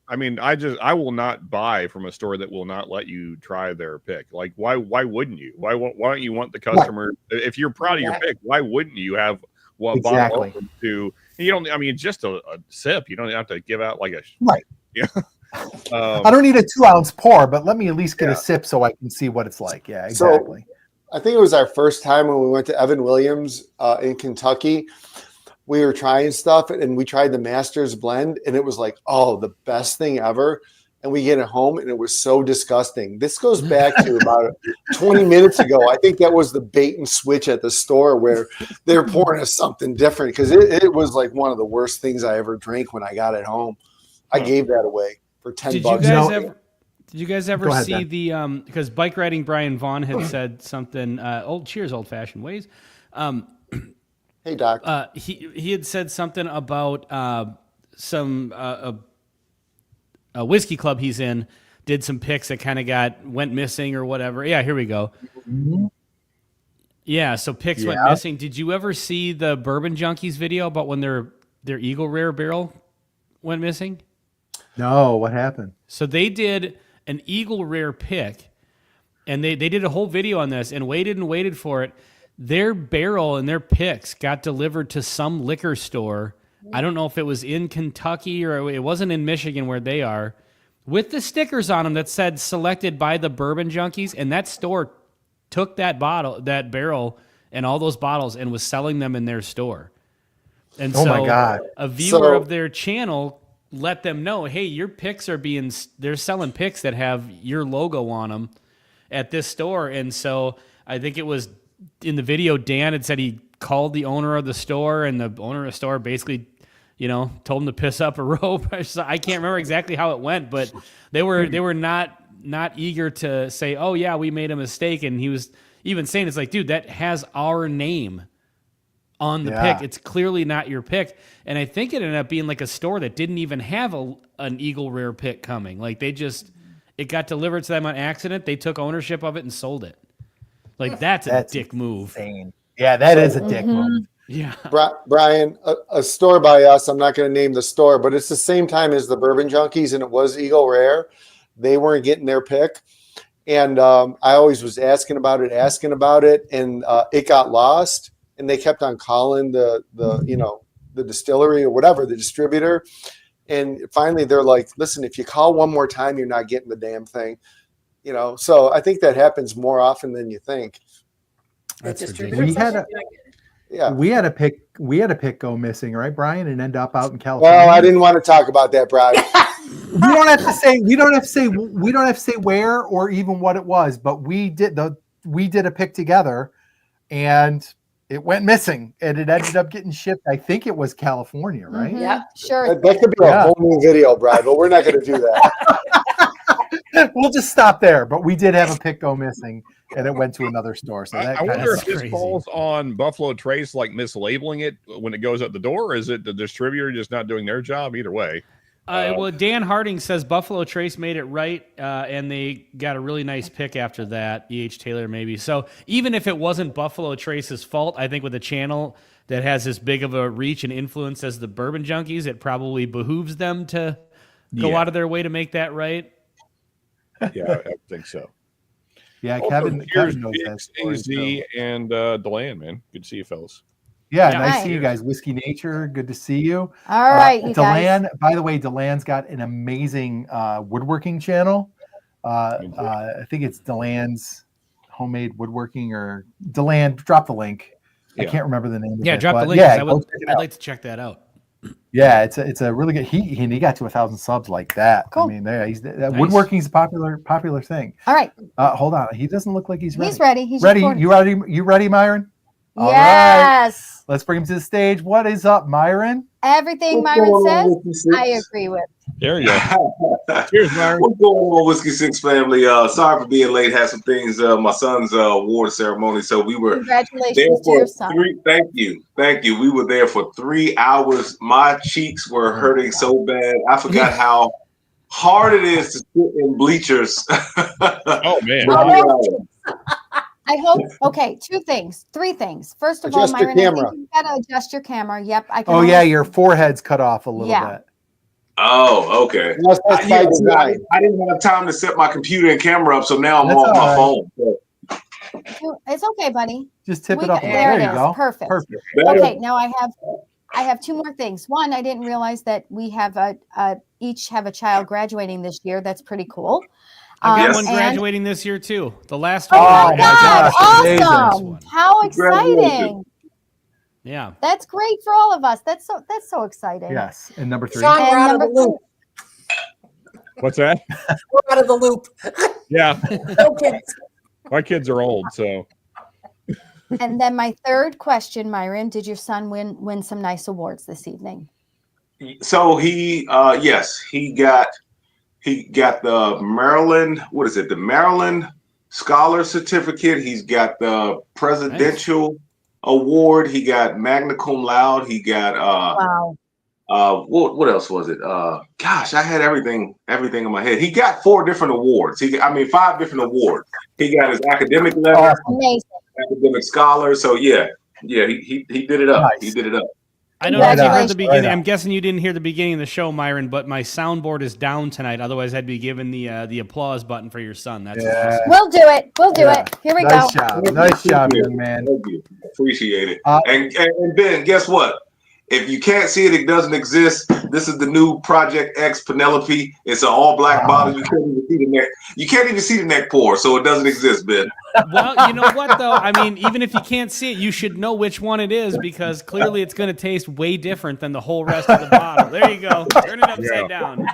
I will not buy from a store that will not let you try their pick. Like, why wouldn't you? Why don't you want the customer? If you're proud of your pick, why wouldn't you have bottle open to? You don't. I mean, just a sip. You don't have to give out like a right. Yeah. I don't need a 2-ounce pour, but let me at least get a sip so I can see what it's like. Yeah, exactly. So, I think it was our first time when we went to Evan Williams in Kentucky. We were trying stuff and we tried the Master's blend and it was like, oh, the best thing ever. and we get it home, and it was so disgusting. This goes back to about 20 minutes ago. I think that was the bait and switch at the store where they were pouring us something different, because it was like one of the worst things I ever drank when I got it home. I gave that away for $10. Did you guys ever see the because bike riding Brian Vaughn had said something old fashioned ways. Hey Doc. He had said something about some a whiskey club he's in did some picks that kind of went missing or whatever. Yeah, here we go. Mm-hmm. Yeah, so picks went missing. Did you ever see the Bourbon Junkies video about when their Eagle Rare barrel went missing? No, what happened? So they did an Eagle Rare pick, and they did a whole video on this and waited for it. Their barrel and their picks got delivered to some liquor store. I don't know if it was in Kentucky or it wasn't in Michigan where they are, with the stickers on them that said selected by the Bourbon Junkies, and that store took that barrel and all those bottles and was selling them in their store. And my God. A viewer of their channel let them know, hey, your picks they're selling picks that have your logo on them at this store. And so I think it was in the video, Dan had said he called the owner of the store, and the owner of the store basically, told him to piss up a rope. I can't remember exactly how it went, but they were not eager to say, oh yeah, we made a mistake. And he was even saying, it's like, dude, that has our name on the pick. It's clearly not your pick. And I think it ended up being like a store that didn't even have an Eagle Rare pick coming. Like it got delivered to them on accident. They took ownership of it and sold it. Like that's a dick move. Insane. Yeah, that is a dick move. Yeah. Brian, a store by us, I'm not going to name the store, but it's the same time as the Bourbon Junkies, and it was Eagle Rare. They weren't getting their pick. And I always was asking about it, and it got lost. And they kept on calling the distillery or whatever, the distributor. And finally they're like, listen, if you call one more time, you're not getting the damn thing. So I think that happens more often than you think. That's we had a pick go missing, right, Brian, and end up out in California. Well, I didn't want to talk about that, Brian. We don't have to say where or even what it was, but we did a pick together, and it went missing, and it ended up getting shipped. I think it was California, right? Mm-hmm. Yeah, sure. That could be a whole new video, Brian, but we're not going to do that. We'll just stop there. But we did have a pick go missing, and it went to another store. So I wonder if this falls on Buffalo Trace, like mislabeling it when it goes out the door, or is it the distributor just not doing their job? Either way. Well, Dan Harding says Buffalo Trace made it right, and they got a really nice pick after that. E.H. Taylor, maybe. So even if it wasn't Buffalo Trace's fault, I think with a channel that has as big of a reach and influence as the Bourbon Junkies, it probably behooves them to go out of their way to make that right. Yeah, I think so. Yeah, also, Kevin knows that story. AZ and DeLand, man. Good to see you fellas. Yeah, nice to see you guys. Whiskey Nature, good to see you. All right, you DeLand, guys. by the way, DeLand's got an amazing woodworking channel. I think it's DeLand's Homemade Woodworking, or DeLand. Drop the link. Yeah. I can't remember the name of it. Yeah, drop the link. Yeah, I'd like to check that out. Yeah, it's a really good. He got to 1,000 subs like that. Cool. I mean, woodworking's a popular thing. All right. Hold on. He doesn't look like he's ready. He's ready. He's ready. recording. You ready, Myron? All Yes. right. Let's bring him to the stage. What is up, Myron? Everything Myron says, I agree with. There you go. Cheers, Myron. What's going on, Whiskey Six family? Sorry for being late. Had some things. My son's award ceremony, so we were Congratulations to your son. Thank you. We were there for 3 hours. My cheeks were hurting so bad. I forgot how hard it is to sit in bleachers. Oh man. I hope. Okay, 3 things. First of all, Myron, I think you gotta adjust your camera. Yep, I can. Oh yeah, your forehead's cut off a little bit. Oh, okay. I didn't have time to set my computer and camera up, so now I'm on my phone. It's okay, buddy. Just tip it up. There it you is. go. Perfect. Okay, now I have 2 more things. One, I didn't realize that we have each have a child graduating this year. That's pretty cool. I got one graduating this year too. The last one. Oh my God! Awesome! How exciting! Yeah, that's great for all of us. That's so exciting. Yes, and number 3. And number 2. What's that? We're out of the loop. Yeah. No kids. My kids are old, so. And then my third question, Myron, did your son win some nice awards this evening? So yes, he got the Maryland, what is it? The Maryland Scholar Certificate. He's got the Presidential Award. He got magna cum laude. He got Wow. what else was it? Gosh, I had everything in my head. He got 4 different awards. 5 different awards. He got his academic letter, Amazing. academic scholar. So yeah, he did it up. Nice. He did it up. I don't know if you heard the Congratulations. beginning. I'm guessing you didn't hear the beginning of the show, Myron, but my soundboard is down tonight. Otherwise, I'd be giving the applause button for your son. That's awesome. We'll do it. We'll do it. Here we Nice go. job. Nice job, young man. Thank you. Appreciate it. And Ben, guess what? If you can't see it, it doesn't exist. This is the new Project X Penelope. It's an all-black bottle. You can't even see the neck. You can't even see the neck pour, so it doesn't exist, Ben. Well, you know what, though? I mean, even if you can't see it, you should know which one it is because clearly it's going to taste way different than the whole rest of the bottle. There you go. Turn it upside down.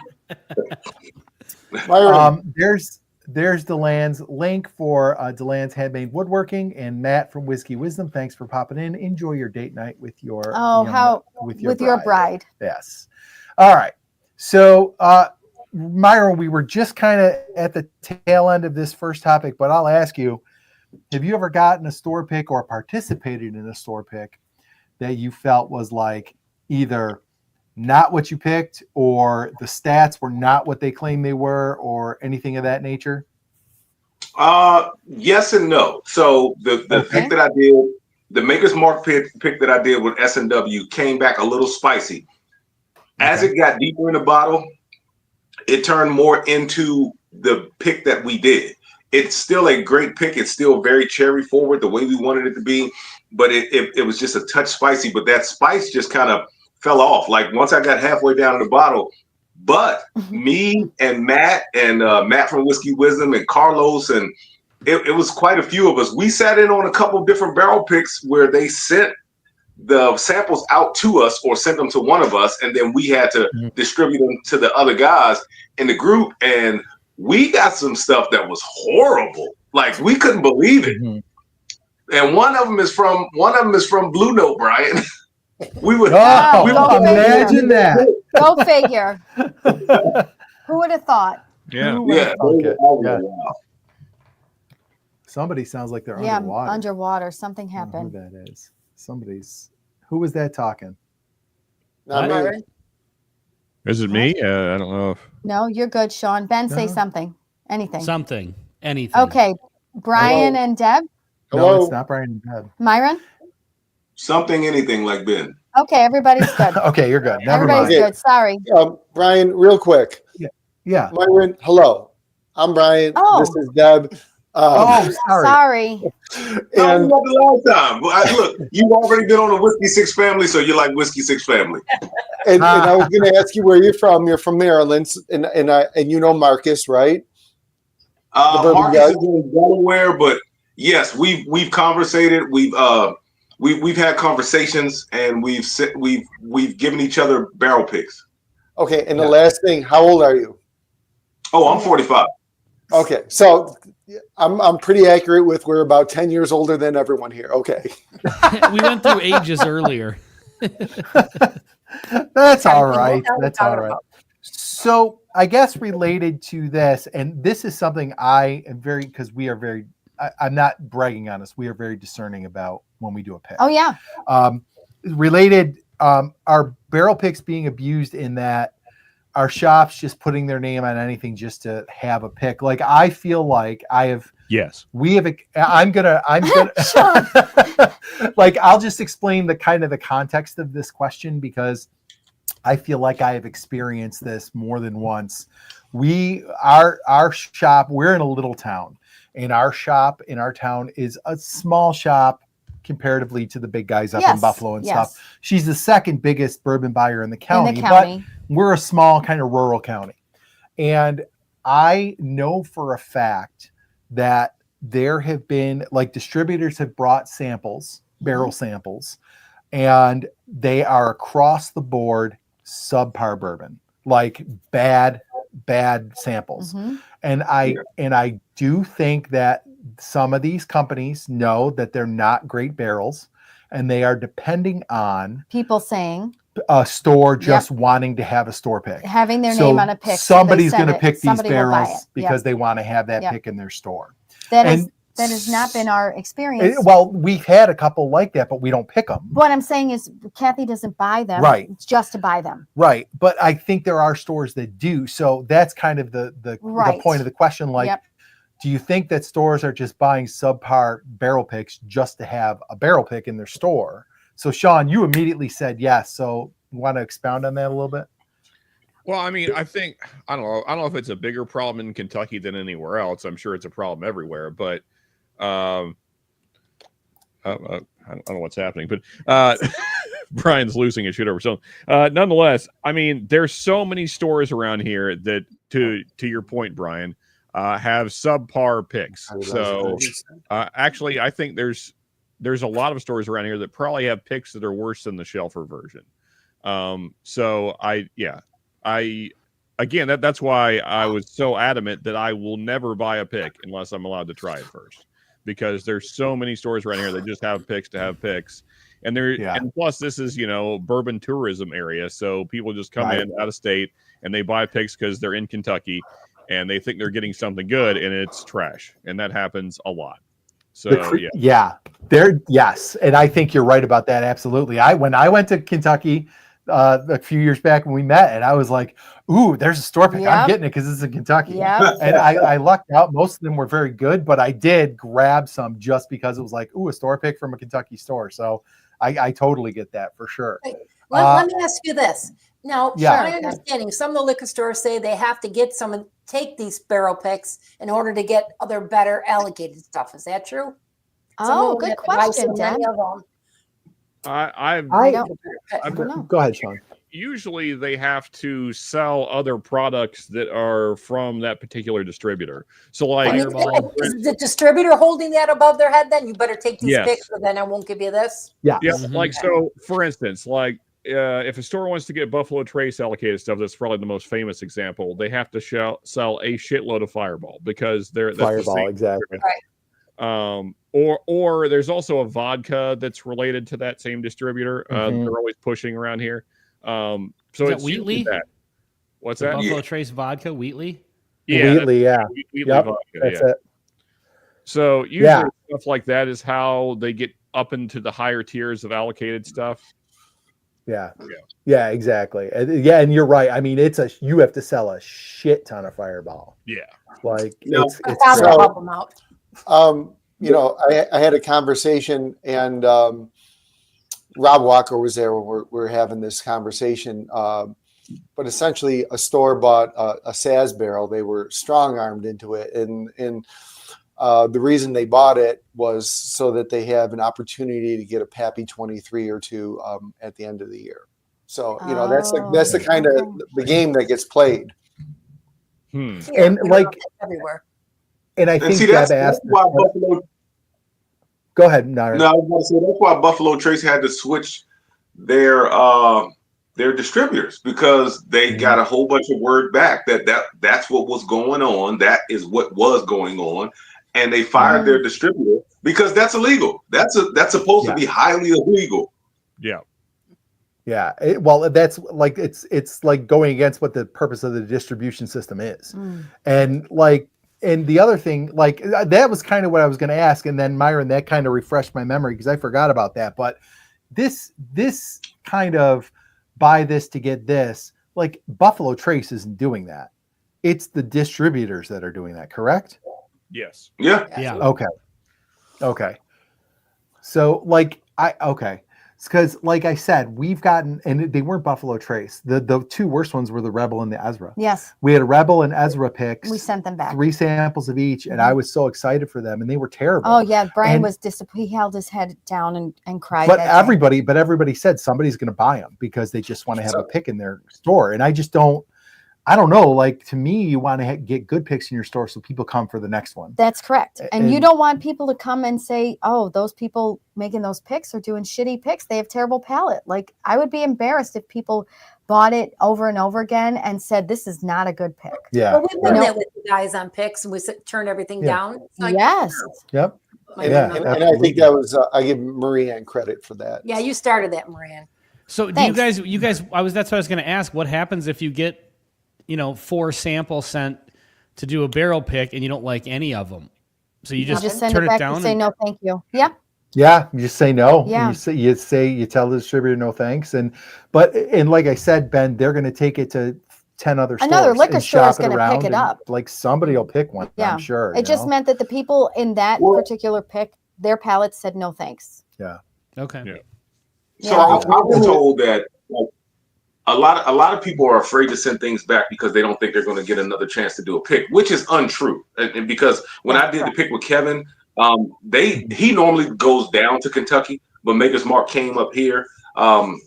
There's DeLan's link for DeLan's Handmade Woodworking, and Matt from Whiskey Wisdom. Thanks for popping in. Enjoy your date night with your with your bride. Yes. All right. So, Myron, we were just kind of at the tail end of this first topic, but I'll ask you: have you ever gotten a store pick or participated in a store pick that you felt was like either not what you picked, or the stats were not what they claimed they were, or anything of that nature? Yes and no. So the pick that I did, the Maker's Mark pick that I did with S&W came back a little spicy. As it got deeper in the bottle, it turned more into the pick that we did. It's still a great pick. It's still very cherry forward, the way we wanted it to be, but it was just a touch spicy. But that spice just kind of fell off. Like once I got halfway down in the bottle, but me and Matt from Whiskey Wisdom and Carlos, and it was quite a few of us. We sat in on a couple of different barrel picks where they sent the samples out to us or sent them to one of us, and then we had to distribute them to the other guys in the group. And we got some stuff that was horrible. Like we couldn't believe it. And one of them is from Blue Note, Brian. We would imagine that. Go figure. Who would have thought? Yeah. Somebody sounds like they're underwater. Underwater. Something happened. Who that is? Who was that talking? Not me. Is it me? I don't know. No, you're good, Sean. Ben, say something. Anything. Anything. Okay. Brian and Deb? No, it's not Brian and Deb. Myron? Something, anything like Ben. Okay, everybody's good. Okay, you're good. Never Everybody's mind. good. Sorry. Brian, real quick. Yeah. Myron, hello. I'm Brian. Oh. This is Deb. Sorry. And the last time. Look, you've already been on the Whiskey Six family, so you're like Whiskey Six family. and I was going to ask you where you're from. You're from Maryland, and you know Marcus, right? Marcus is in Delaware, but yes, we've conversated. We've had conversations, and we've given each other barrel picks. Okay, and the last thing, how old are you? Oh, I'm 45. Okay, so I'm pretty accurate with we're about 10 years older than everyone here. Okay. We went through ages earlier. That's all right. That's all right. So I guess related to this, and this is something I am because we are very, I'm not bragging on us. We are very discerning about when we do a pick. Oh, yeah. Related, our barrel picks being abused in that our shops just putting their name on anything just to have a pick. Like I feel like I'm gonna like I'll just explain the kind of the context of this question because I feel like I have experienced this more than once. Our shop, we're in a little town, and our shop in our town is a small shop comparatively to the big guys up in Buffalo and stuff. She's the second biggest bourbon buyer in the county, but we're a small kind of rural county. And I know for a fact that there have been like distributors have brought samples, barrel samples, and they are across the board subpar bourbon, like bad bad samples. And I do think that some of these companies know that they're not great barrels, and they are depending on people saying a store just wanting to have a store pick, having their name on a pick. Somebody's going to pick these barrels because they want to have that pick in their store. That has not been our experience. Well, we've had a couple like that, but we don't pick them. What I'm saying is Kathy doesn't buy them just to buy them. Right. But I think there are stores that do. So that's kind of the point of the question. Like, do you think that stores are just buying subpar barrel picks just to have a barrel pick in their store? So Sean, you immediately said yes. So you want to expound on that a little bit? Well, I mean, I don't know if it's a bigger problem in Kentucky than anywhere else. I'm sure it's a problem everywhere, but I don't know what's happening, but Brian's losing his shit over something. Nonetheless, I mean, there's so many stores around here that, to your point, Brian, have subpar picks. So actually, I think there's a lot of stores around here that probably have picks that are worse than the shelfer version. So again, that's why I was so adamant that I will never buy a pick unless I'm allowed to try it first, because there's so many stores around here that just have picks to have picks. And and plus this is, bourbon tourism area. So people just come in out of state and they buy picks because they're in Kentucky and they think they're getting something good and it's trash. And that happens a lot. So yes. And I think you're right about that. Absolutely. When I went to Kentucky a few years back when we met, and I was like, ooh, there's a store pick. I'm getting it because it's in Kentucky. And I lucked out. Most of them were very good, but I did grab some just because it was like, ooh, a store pick from a Kentucky store. So I totally get that for sure. Let me ask you this. Now, from my understanding, some of the liquor stores say they have to take these barrel picks in order to get other better allocated stuff. Is that true? Oh, good question, Deb. I don't know. Go ahead, Sean. Usually they have to sell other products that are from that particular distributor. So like, is the distributor holding that above their head? Then you better take these picks, or then I won't give you this. Like, so for instance, like if a store wants to get Buffalo Trace allocated stuff, that's probably the most famous example. They have to sell a shitload of Fireball because that's Fireball, exactly. Right. Or there's also a vodka that's related to that same distributor. They're always pushing around here. So it's Wheatley. What's that? Buffalo Trace vodka, Wheatley. Yeah, Wheatley, Wheatley vodka, that's it. So usually stuff like that is how they get up into the higher tiers of allocated stuff. Yeah, exactly. And you're right. I mean, you have to sell a shit ton of Fireball. Yeah, like it's help them out. I had a conversation, and Rob Walker was there when we're having this conversation. But essentially, a store bought a Saz barrel. They were strong-armed into it, and the reason they bought it was so that they have an opportunity to get a Pappy 23 or two at the end of the year. So that's the kind of the game that gets played. And like everywhere. And I think that's why Buffalo. Go ahead, Nara. No, I was going to say that's why Buffalo Trace had to switch their distributors, because they got a whole bunch of word back that's what was going on. That is what was going on, and they fired their distributor because that's illegal. That's supposed to be highly illegal. Yeah. Yeah. That's like it's like going against what the purpose of the distribution system is, And the other thing, like that was kind of what I was going to ask. And then Myron, that kind of refreshed my memory because I forgot about that. But this kind of buy this to get this, like Buffalo Trace isn't doing that. It's the distributors that are doing that, correct? Yes. Yeah. Okay. So because like I said, we've gotten, and they weren't Buffalo Trace. The two worst ones were the Rebel and the Ezra. Yes. We had a Rebel and Ezra picks. We sent them back. 3 samples of each, and I was so excited for them, and they were terrible. Oh yeah, Brian was disappointed. He held his head down and cried. But everybody said somebody's going to buy them because they just want to have a pick in their store, and I don't know. Like, to me, you want to get good picks in your store so people come for the next one. That's correct. And you don't want people to come and say, oh, those people making those picks are doing shitty picks. They have terrible palate. Like, I would be embarrassed if people bought it over and over again and said, this is not a good pick. Yeah. Well, we've done that with the guys on picks, and we turn everything down. It's like, Yes. Yep. And I think that was I give Marianne credit for that. Yeah, you started that, Marianne. So do you guys that's what I was going to ask. What happens if you get, 4 samples sent to do a barrel pick and you don't like any of them? So you just send turn it back down and say no, thank you. Yeah. Yeah, you just say no. Yeah. You tell the distributor no thanks. And like I said, Ben, they're going to take it to 10 other stores. Another liquor store is going to pick it up. Like somebody will pick one, yeah. I'm sure. It just meant that the people in that particular pick, their palates said no thanks. Yeah. Okay. Yeah. So I've been told that a lot of people are afraid to send things back because they don't think they're going to get another chance to do a pick, which is untrue. And because when I did the pick with Kevin, he normally goes down to Kentucky, but Maker's Mark came up here. And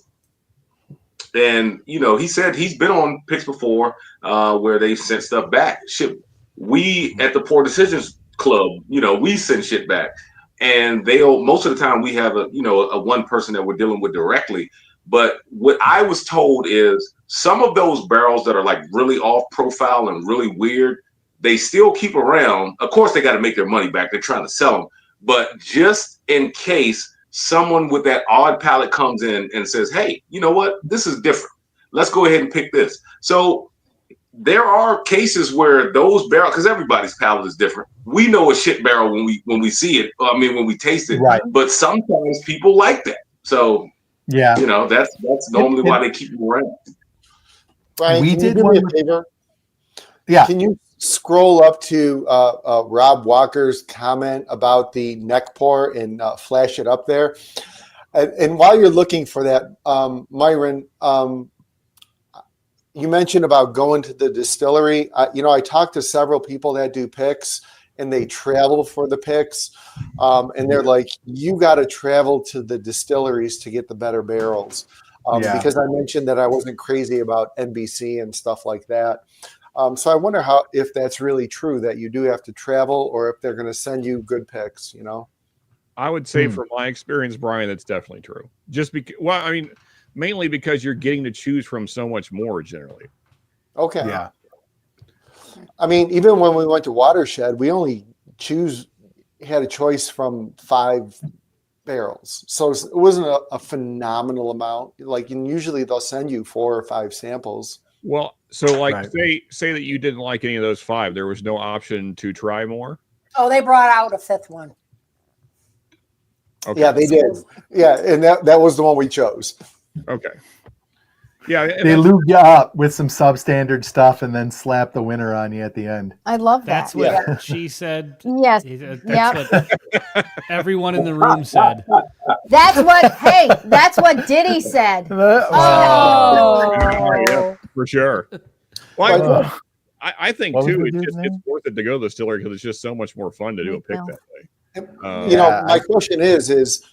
he said he's been on picks before where they sent stuff back. Shit, we at the Poor Decisions Club, we send shit back, and most of the time we have a one person that we're dealing with directly. But what I was told is some of those barrels that are like really off profile and really weird, they still keep around. Of course, they got to make their money back. They're trying to sell them, but just in case someone with that odd palate comes in and says, hey, you know what? This is different. Let's go ahead and pick this. So there are cases where those barrels, because everybody's palate is different. We know a shit barrel when we see it. I mean, when we taste it. Right. But sometimes people like that. So yeah, that's normally why they keep them around. Brian, we can did you do me a favor? Yeah. Can you scroll up to Rob Walker's comment about the neck pour and flash it up there? And while you're looking for that, Myron, you mentioned about going to the distillery. I talked to several people that do picks, and they travel for the picks. And they're like, you got to travel to the distilleries to get the better barrels. Because I mentioned that I wasn't crazy about NBC and stuff like that. So I wonder if that's really true that you do have to travel, or if they're going to send you good picks, I would say from my experience, Brian, that's definitely true. Just because, mainly because you're getting to choose from so much more generally. Okay. Yeah. I mean, even when we went to Watershed, we only had a choice from 5 barrels. So it wasn't a phenomenal amount. Like, and usually they'll send you 4 or 5 samples. Well, so say that you didn't like any of those 5. There was no option to try more. Oh, they brought out a 5th one. Okay. Yeah, they did. Yeah, and that was the one we chose. Okay. Yeah, they lube you up with some substandard stuff and then slap the winner on you at the end. I love that. That's what she said. Yes. That's what everyone in the room said. That's what Diddy said. Yeah, for sure. Well, I think too, it's worth it to go to the distillery because it's just so much more fun to do a pick that way. My question is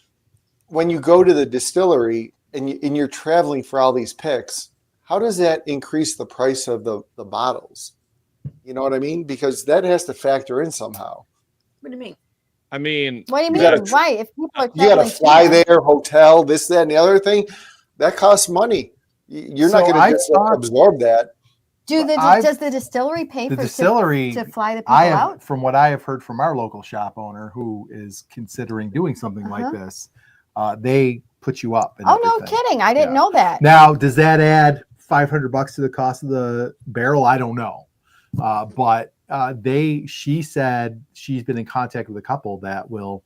when you go to the distillery and you're traveling for all these picks, how does that increase the price of the bottles? You know what I mean? Because that has to factor in somehow. What do you mean? I mean, what do you mean? Why? If people are you got to fly there, hotel, this, that, and the other thing, that costs money. You're not going to just absorb that. Does the distillery pay for distillery to fly the people out? From what I have heard from our local shop owner who is considering doing something like this, they put you up. Oh, no kidding. I didn't know that. Now, does that add $500 to the cost of the barrel? I don't know. But she said she's been in contact with a couple that will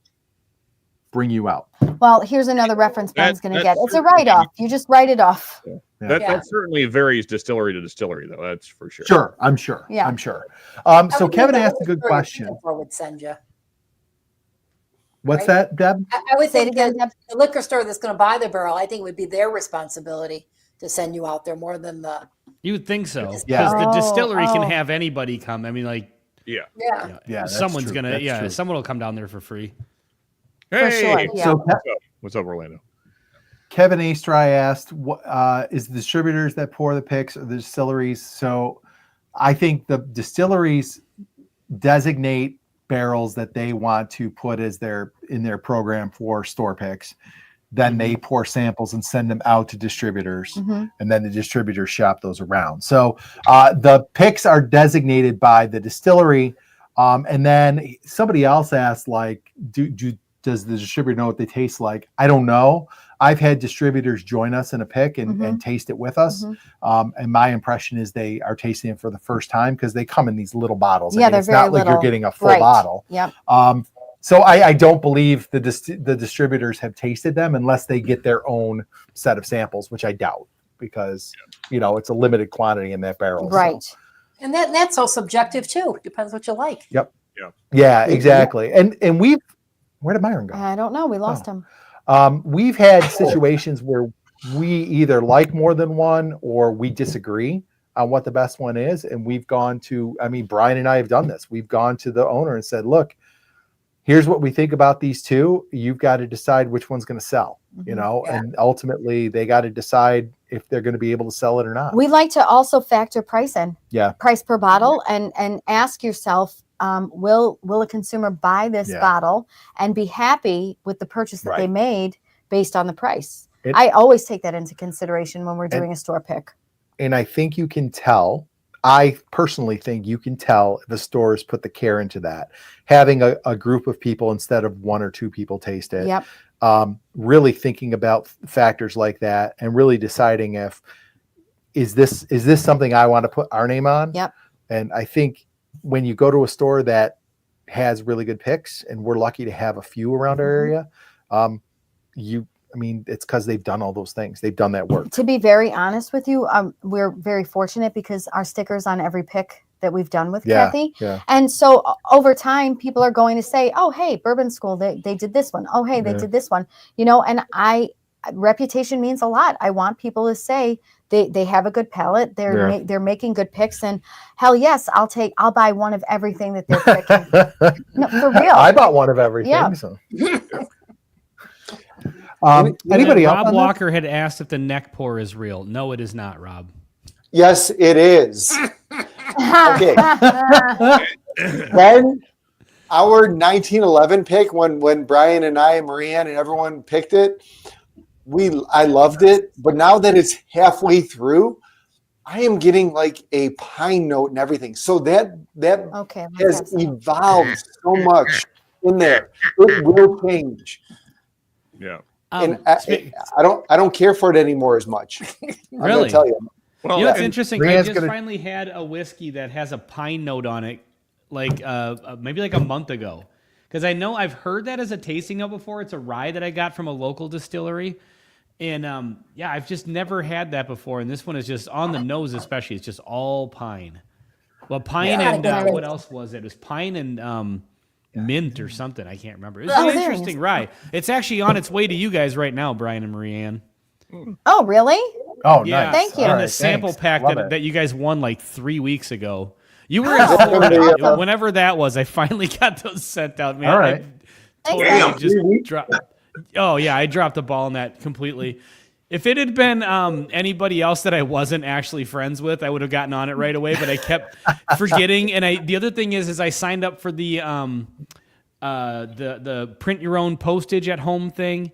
bring you out. Well, here's another reference Ben's going to get. It's a write-off. You just write it off. Yeah. That certainly varies distillery to distillery, though. That's for sure. Sure, I'm sure. Yeah, I'm sure. So Kevin asked a good question. Would send you. What's that, Deb? I would say it again. The liquor store that's going to buy the barrel, I think it would be their responsibility to send you out there more than the. You would think so, because the distillery can have anybody come. I mean, like, someone's gonna, someone will come down there for free. Hey, for sure. Yeah. So what's up, Orlando? Kevin Astry asked, is the distributors that pour the picks or the distilleries? So I think the distilleries designate barrels that they want to put as in their program for store picks. then they pour samples and send them out to distributors, and then the distributors shop those around. So the picks are designated by the distillery, and then somebody else asked, like, does the distributor know what they taste like? I don't know. I've had distributors join us in a pick and taste it with us. And my impression is they are tasting it for the first time because they come in these little bottles. Yeah, I mean, it's not like you're getting a full bottle. Yep. So I don't believe the distributors have tasted them unless they get their own set of samples, which I doubt because, it's a limited quantity in that barrel. Right. So. And that's all subjective too. Depends what you like. Yep. Yeah, exactly. And where did Myron go? I don't know. We lost him. We've had situations where we either like more than one or we disagree on what the best one is. And we've gone to, Brian and I have done this. We've gone to the owner and said, look, here's what we think about these two. You've got to decide which one's going to sell, and ultimately they got to decide if they're going to be able to sell it or not. We like to also factor price in. Yeah. Price per bottle and ask yourself, will a consumer buy this bottle and be happy with the purchase that they made based on the price? I always take that into consideration when we're doing a store pick. And I think you can tell, I personally think you can tell if a store has put the care into that. Having a group of people instead of one or two people taste it. Yep. Really thinking about factors like that and really deciding if, is this something I want to put our name on? Yep. And I think when you go to a store that has really good picks, and we're lucky to have a few around our area, it's because they've done all those things. They've done that work. To be very honest with you, we're very fortunate because our stickers on every pick that we've done with Kathy. Yeah. And so over time, people are going to say, oh, hey, Bourbon School, they did this one. Oh, hey, they did this one. And reputation means a lot. I want people to say they have a good palate. They're making good picks, and hell yes, I'll buy one of everything that they're picking. No, for real. I bought one of everything. Yeah. So. Anybody else? Rob Walker had asked if the neck pour is real. No, it is not, Rob. Yes, it is. Okay. When our 1911 pick, when Brian and I and Marianne and everyone picked it, I loved it. But now that it's halfway through, I am getting like a pine note and everything. So that has evolved so much in there. It will change. Yeah. And I don't care for it anymore as much. I'm gonna tell you. Well, it's interesting. I just finally had a whiskey that has a pine note on it, like maybe like a month ago. Because I know I've heard that as a tasting note before. It's a rye that I got from a local distillery. And I've just never had that before. And this one is just on the nose, especially. It's just all pine. Well, pine and what else was it? It was pine and mint or something. I can't remember. It's an interesting rye. It's actually on its way to you guys right now, Brian and Marianne. Oh, really? Oh, yeah. Nice. Thank you. And All the right, sample thanks. pack Love that you guys won like 3 weeks ago. You were in Florida. Whenever that was, I finally got those sent out. Man, all right. I totally just dropped. Oh, yeah, I dropped the ball on that completely. If it had been anybody else that I wasn't actually friends with, I would have gotten on it right away, but I kept forgetting. And the other thing is I signed up for the print your own postage at home thing.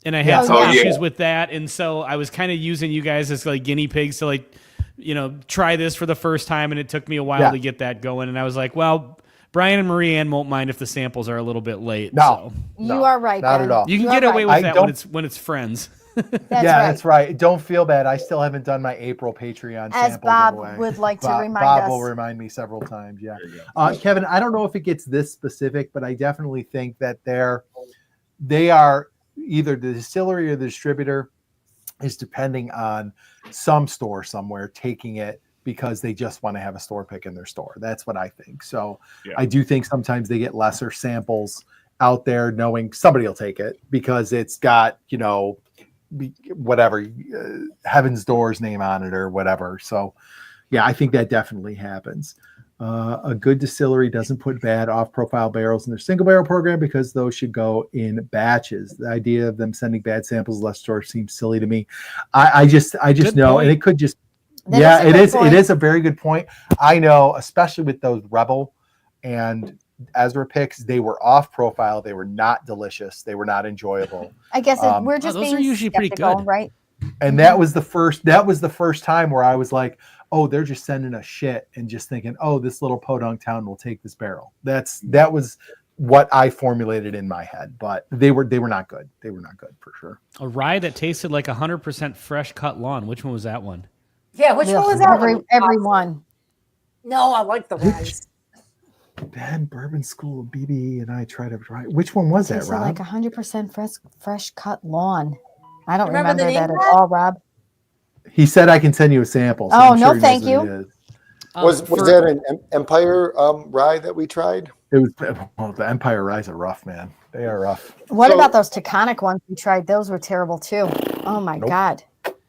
And I had some issues with that. And so I was kind of using you guys as like guinea pigs to try this for the first time. And it took me a while to get that going. And I was like, well, Brian and Marianne won't mind if the samples are a little bit late. No, you are right. Not Ben. at all. You can get away with that when it's friends. That's right. Don't feel bad. I still haven't done my April Patreon as sample Bob giveaway. would like to remind Bob us. will remind me several times. Yeah. Kevin, I don't know if it gets this specific, but I definitely think that they are either the distillery or the distributor is depending on some store somewhere taking it because they just want to have a store pick in their store. That's what I think. So I do think sometimes they get lesser samples out there knowing somebody will take it because it's got, whatever, Heaven's Door's name on it or whatever. So yeah, I think that definitely happens. A good distillery doesn't put bad off-profile barrels in their single barrel program because those should go in batches. The idea of them sending bad samples less stores seems silly to me. I just know, point. And it could just, it is a very good point. I know, especially with those Rebel and Ezra picks, they were off profile. They were not delicious. They were not enjoyable. I guess we're just those being are usually pretty skeptical, good. right? And that was the first time where I was like, oh, they're just sending us shit and just thinking, oh, this little podunk town will take this barrel. That was what I formulated in my head, but they were not good. They were not good for sure. A rye that tasted like 100% fresh cut lawn. Which one was that one? Yeah, which one was that? Everyone. No, I like the rice. Ben, Bourbon School, BB, and I tried to try. Which one was that, Rob? Like 100% fresh cut lawn. I don't Remember remember the that name at all, Rob. He said I can send you a sample. So Oh, I'm no, sure he knows thank what you. it is. Was that an Empire rye that we tried? It was, well, the Empire Ryes are rough, man. They are rough. What about those Taconic ones we tried? Those were terrible too. Oh my God.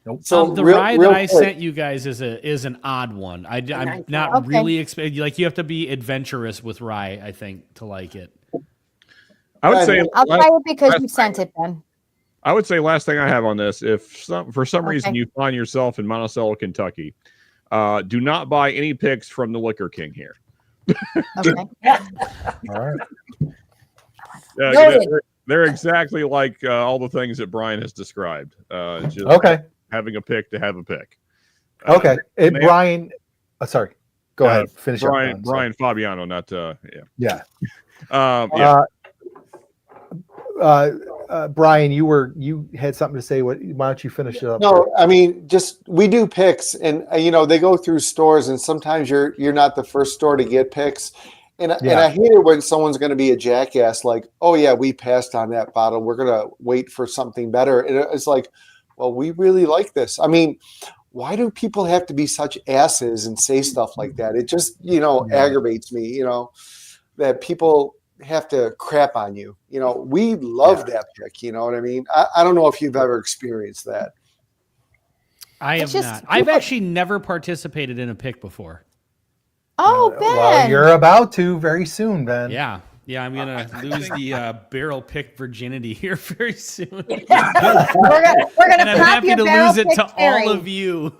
Nope. So the rye that I sent you guys is an odd one. I'm not really expecting, like, you have to be adventurous with rye, I think, to like it. I would say I'll try it because you sent it, Ben. I would say last thing I have on this, if for some reason you find yourself in Monticello, Kentucky, do not buy any picks from the Liquor King here. Okay. All right. They're exactly like all the things that Brian has described. Just having a pick to have a pick. Okay. Brian, sorry. Go ahead. Finish up. Brian Fabiano, not yeah. Yeah. Brian, you had something to say. Why don't you finish it up? No, I mean, just we do picks, and they go through stores, and sometimes you're not the first store to get picks, and I hate it when someone's going to be a jackass, like, oh yeah, we passed on that bottle, we're going to wait for something better, and it's like, well, we really like this. I mean, why do people have to be such asses and say stuff like that? It just aggravates me, that people have to crap on you. We love that pick. You know what I mean? I don't know if you've ever experienced that. I have not. I've actually never participated in a pick before. Oh, Ben. Well, you're about to very soon, Ben. Yeah. Yeah, I'm gonna lose the barrel pick virginity here very soon. we're gonna and I'm happy to lose it to all of you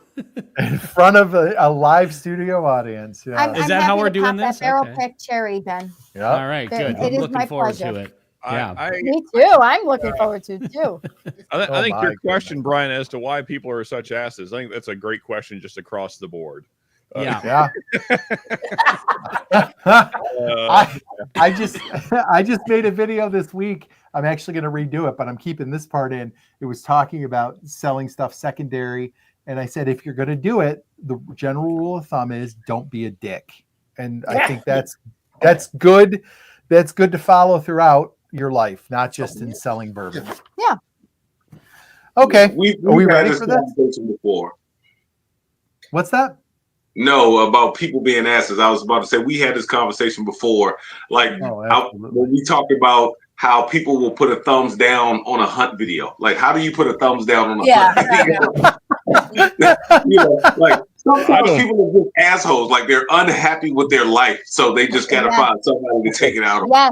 in front of a live studio audience. Yeah. Is that how we're doing this? That barrel pick cherry, Ben. Yeah. All right, good. I'm looking forward to it. Yeah, me too. I'm looking forward to it too. I think your question, Brian, as to why people are such asses, I think that's a great question just across the board. I just made a video this week. I'm actually going to redo it, but I'm keeping this part in. It was talking about selling stuff secondary, and I said if you're going to do it, the general rule of thumb is don't be a dick. And I think that's good. That's good to follow throughout your life, not just in selling bourbon. Yeah. Okay. Are we ready for this? Before. What's that? No, about people being asses. I was about to say we had this conversation before, like when we talked about how people will put a thumbs down on a hunt video. Like, how do you put a thumbs down on a hunt video? Like sometimes people are just assholes. Like they're unhappy with their life, so they just gotta find somebody to take it out on. Yes.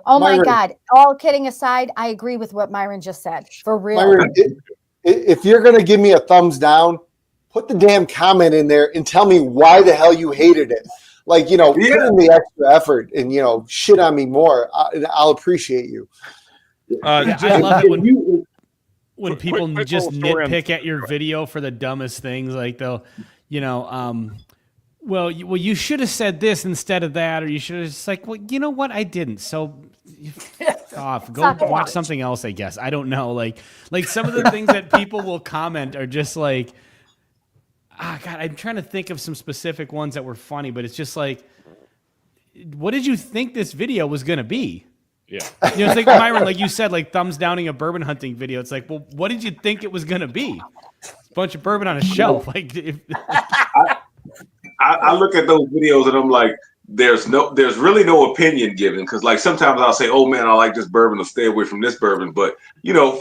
Oh my God! All kidding aside, I agree with what Myron just said. For real. Myron, if you're gonna give me a thumbs down, put the damn comment in there and tell me why the hell you hated it. Like, put in the extra effort and, shit on me more. I'll appreciate you. I love it when people just nitpick at your video for the dumbest things. Like they'll, well, you should have said this instead of that, or you should have just like, well, you know what? I didn't. So go watch something else, I guess. I don't know. Like some of the things that people will comment are just like, God, I'm trying to think of some specific ones that were funny, but it's just like, what did you think this video was going to be? Yeah. It's like Myron, like you said, like thumbs downing a bourbon hunting video. It's like, well, what did you think it was going to be? A bunch of bourbon on a shelf. Like, I look at those videos and I'm like, there's really no opinion given, because like sometimes I'll say, oh man, I like this bourbon, I'll stay away from this bourbon, but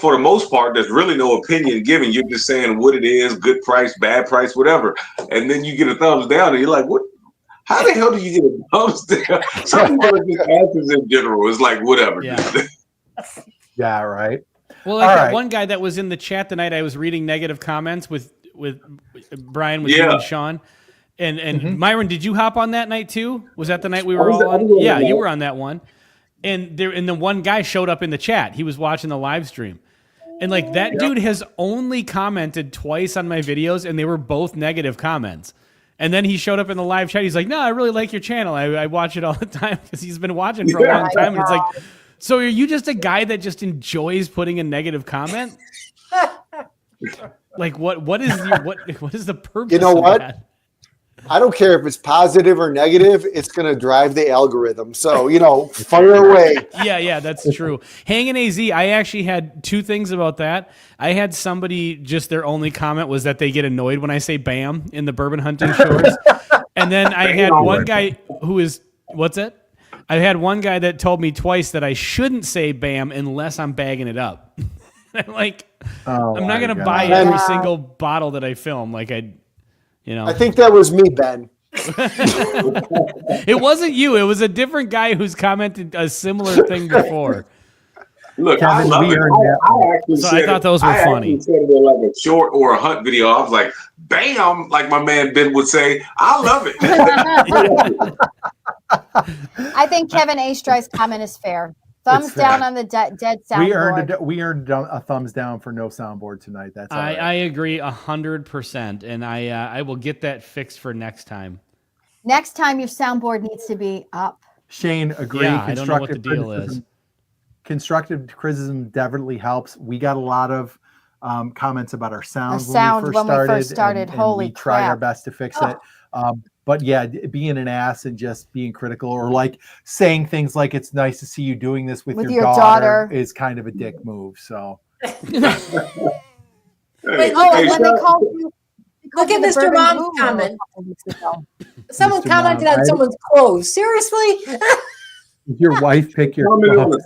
for the most part there's really no opinion given. You're just saying what it is, good price, bad price, whatever, and then you get a thumbs down and you're like, what? How the hell do you get a thumbs down? Some people are just asses in general. It's like whatever. Yeah, right. Well, like that one guy that was in the chat tonight, I was reading negative comments with Brian, with you and Sean. And Myron, did you hop on that night too? Was that the night we were all on? Yeah, you were on that one. And the one guy showed up in the chat. He was watching the live stream. And like that dude has only commented twice on my videos, and they were both negative comments. And then he showed up in the live chat. He's like, "No, I really like your channel. I watch it all the time," because he's been watching for a long time. And it's like, so are you just a guy that just enjoys putting a negative comment? Like what is the purpose? You know of what? That? I don't care if it's positive or negative. It's going to drive the algorithm. So, fire away. Yeah, that's true. Hanging AZ, I actually had two things about that. I had somebody, just their only comment was that they get annoyed when I say "bam" in the bourbon hunting shorts. And then I had one guy who is, what's it? I had one guy that told me twice that I shouldn't say "bam" unless I'm bagging it up. I'm like, I'm not going to buy every single bottle that I film. Like I think that was me, Ben. It wasn't you. It was a different guy who's commented a similar thing before. Look, Kevin, I love it. I thought those were funny. I said it in like a short or a hunt video. I was like, "Bam!" Like my man Ben would say. I love it. I think Kevin A. Strike's comment is fair. Thumbs down on the dead soundboard. We earned a thumbs down for no soundboard tonight. That's all right. I agree 100%, and I will get that fixed for next time. Next time, your soundboard needs to be up. Shane, agree. Yeah, I don't know what the deal is. Constructive criticism definitely helps. We got a lot of comments about our sound, when we first started. Holy we tried our crap. best to fix it. But yeah, being an ass and just being critical, or like saying things like "it's nice to see you doing this with your daughter" is kind of a dick move. So, Wait, and when they called you, look at Mr. Mom's comment. Someone commented on someone's clothes. Seriously? Did your wife pick your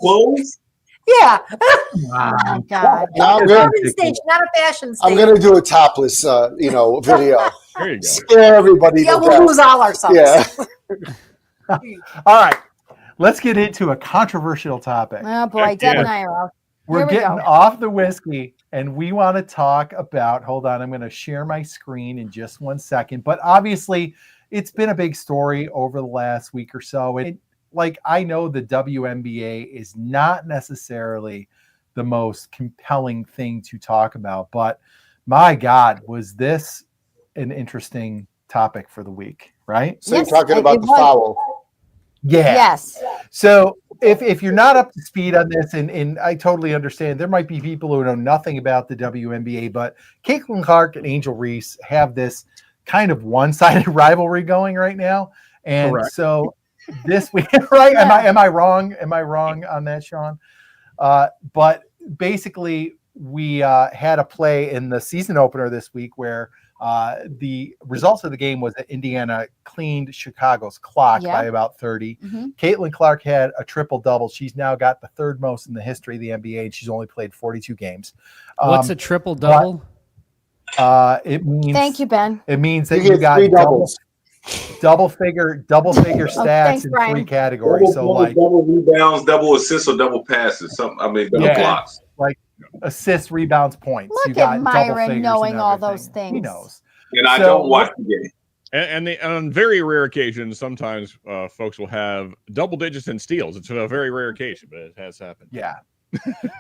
clothes? Yeah. Oh my God. Now Stage, not a fashion stage. I'm going to do a topless, video. There you go. Scare everybody. Yeah, we'll lose all ourselves. Yeah. All right, let's get into a controversial topic. Oh boy, Deb and I are out. We're getting off the whiskey, and we want to talk about. Hold on, I'm going to share my screen in just 1 second. But obviously, it's been a big story over the last week or so. And I know the WNBA is not necessarily the most compelling thing to talk about, but my God, was this an interesting topic for the week, right? So you're talking about the foul. Yeah. Yes. So if you're not up to speed on this, and I totally understand, there might be people who know nothing about the WNBA, but Caitlin Clark and Angel Reese have this kind of one-sided rivalry going right now. And Correct. So this week, right? Yeah. Am I wrong? Am I wrong on that, Sean? But basically, we had a play in the season opener this week where the results of the game was that Indiana cleaned Chicago's clock by about 30. Mm-hmm. Caitlin Clark had a triple-double. She's now got the third most in the history of the NBA, and she's only played 42 games. What's a triple-double? It means. Thank you, Ben. It means that you got double figure stats in Brian. 3 categories. Double rebounds, double assists, or double passes. Double blocks. Like assists, rebounds, points. Look at Myron knowing all those things. He knows. And I don't watch the game. And on very rare occasions, sometimes folks will have double digits in steals. It's a very rare occasion, but it has happened. Yeah.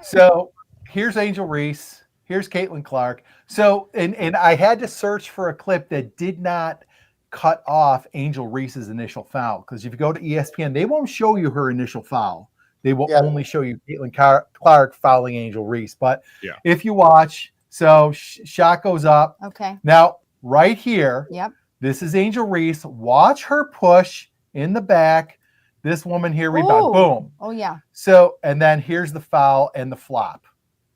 So here's Angel Reese. Here's Caitlin Clark. So, and I had to search for a clip that did not cut off Angel Reese's initial foul, because if you go to ESPN, they won't show you her initial foul. They will only show you Caitlin Clark fouling Angel Reese. But if you watch, so shot goes up. Okay. Now, right here, this is Angel Reese. Watch her push in the back. This woman here rebound. Boom. Oh, yeah. So, and then here's the foul and the flop.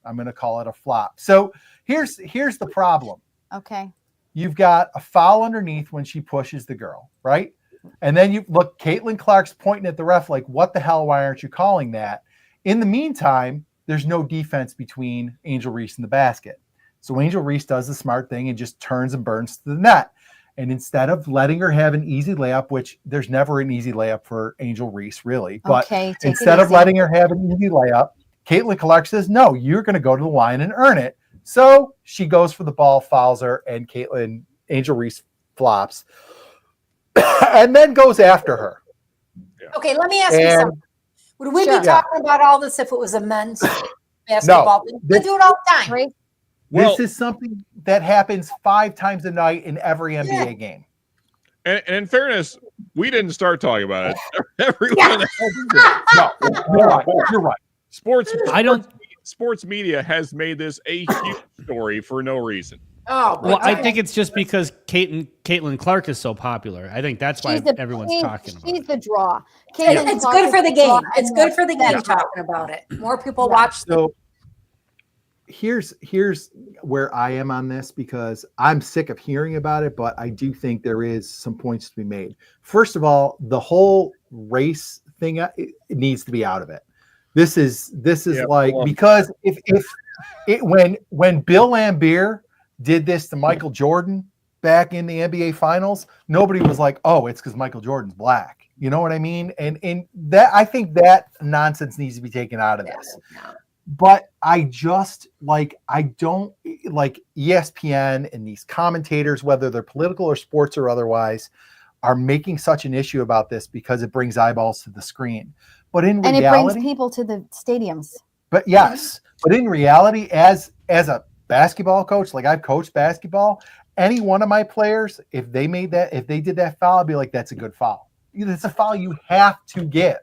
I'm going to call it a flop. So here's the problem. Okay. You've got a foul underneath when she pushes the girl, right? And then you look, Caitlin Clark's pointing at the ref like, what the hell? Why aren't you calling that? In the meantime, there's no defense between Angel Reese and the basket. So Angel Reese does the smart thing and just turns and burns to the net. And instead of letting her have an easy layup, which there's never an easy layup for Angel Reese, really. But instead of letting her have an easy layup, Caitlin Clark says, no, you're going to go to the line and earn it. So she goes for the ball, fouls her, and Angel Reese flops. and then goes after her. Okay, let me ask you something. Would we be talking about all this if it was a men's basketball? They do it all the time. Right? This is something that happens 5 times a night in every NBA game. And in fairness, we didn't start talking about it. Everyone else did. No, you're right. Sports media has made this a huge story for no reason. Oh, well, I think it's just because Caitlin Clark is so popular. I think that's why everyone's talking about it. She's the draw. It's good for the game. It's good for the game talking about it. More people watch. So here's where I am on this, because I'm sick of hearing about it, but I do think there is some points to be made. First of all, the whole race thing, it needs to be out of it. This is because when Bill Laimbeer did this to Michael Jordan back in the NBA Finals, nobody was like, "Oh, it's because Michael Jordan's black." You know what I mean? And that, I think that nonsense needs to be taken out of this. But I don't like ESPN and these commentators, whether they're political or sports or otherwise, are making such an issue about this because it brings eyeballs to the screen. But in reality, it brings people to the stadiums. But in reality, as a basketball coach, like I've coached basketball, any one of my players, if they did that foul, I'd be like, that's a good foul. It's a foul you have to give.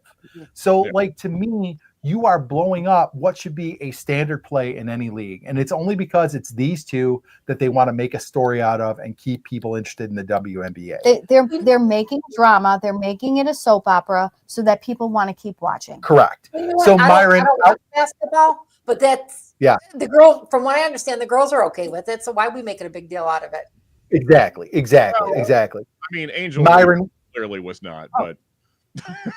So like, to me, you are blowing up what should be a standard play in any league. And it's only because it's these two that they want to make a story out of and keep people interested in the WNBA. They're making drama. They're making it a soap opera so that people want to keep watching. Correct. You know, so Myron, I don't watch basketball, but that's the girl. From what I understand, the girls are okay with it. So why are we making a big deal out of it? Exactly. I mean, Angel Myron clearly was not, but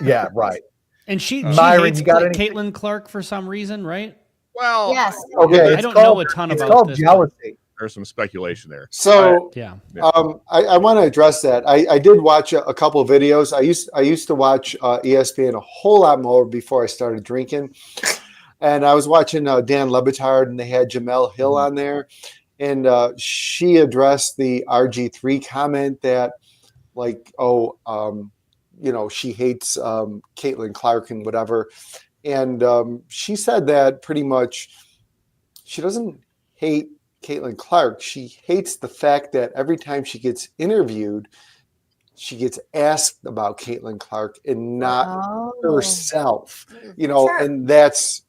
yeah, right. And she Myron, hates Caitlin Clark for some reason, right? Well, yes. Okay, I don't know a ton about called this. Jealousy. There's some speculation there. So I want to address that. I did watch a couple of videos. I used to watch ESPN a whole lot more before I started drinking, and I was watching Dan Le Batard, and they had Jamel Hill on there, and she addressed the RG3 comment that, like, she hates Caitlin Clark and whatever. And she said that pretty much she doesn't hate Caitlin Clark. She hates the fact that every time she gets interviewed, she gets asked about Caitlin Clark and not herself, and that's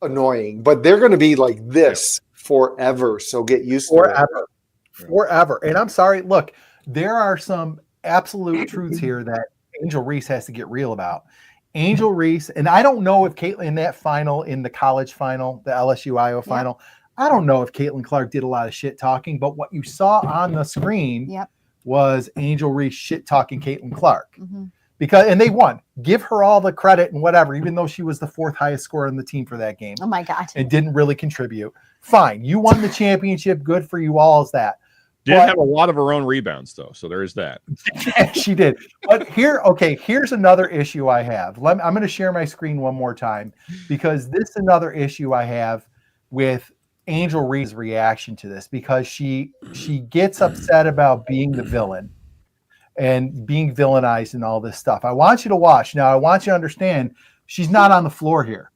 annoying. But they're going to be like this forever. So get used to it. Forever. And I'm sorry, look, there are some absolute truths here that Angel Reese has to get real about. Angel Reese, and I don't know if Caitlin, in that final, in the college final, the LSU Iowa final, I don't know if Caitlin Clark did a lot of shit talking, but what you saw on the screen was Angel Reese shit talking Caitlin Clark. And they won. Give her all the credit and whatever, even though she was the 4th highest scorer in the team for that game. Oh my God. And didn't really contribute. Fine. You won the championship. Good for you all as that. Did have a lot of her own rebounds, though, so there is that. She did. But here's another issue I have. I'm going to share my screen one more time, because this is another issue I have with Angel Reese's reaction to this, because she gets upset about being the villain and being villainized and all this stuff. I want you to watch. Now, I want you to understand, she's not on the floor here.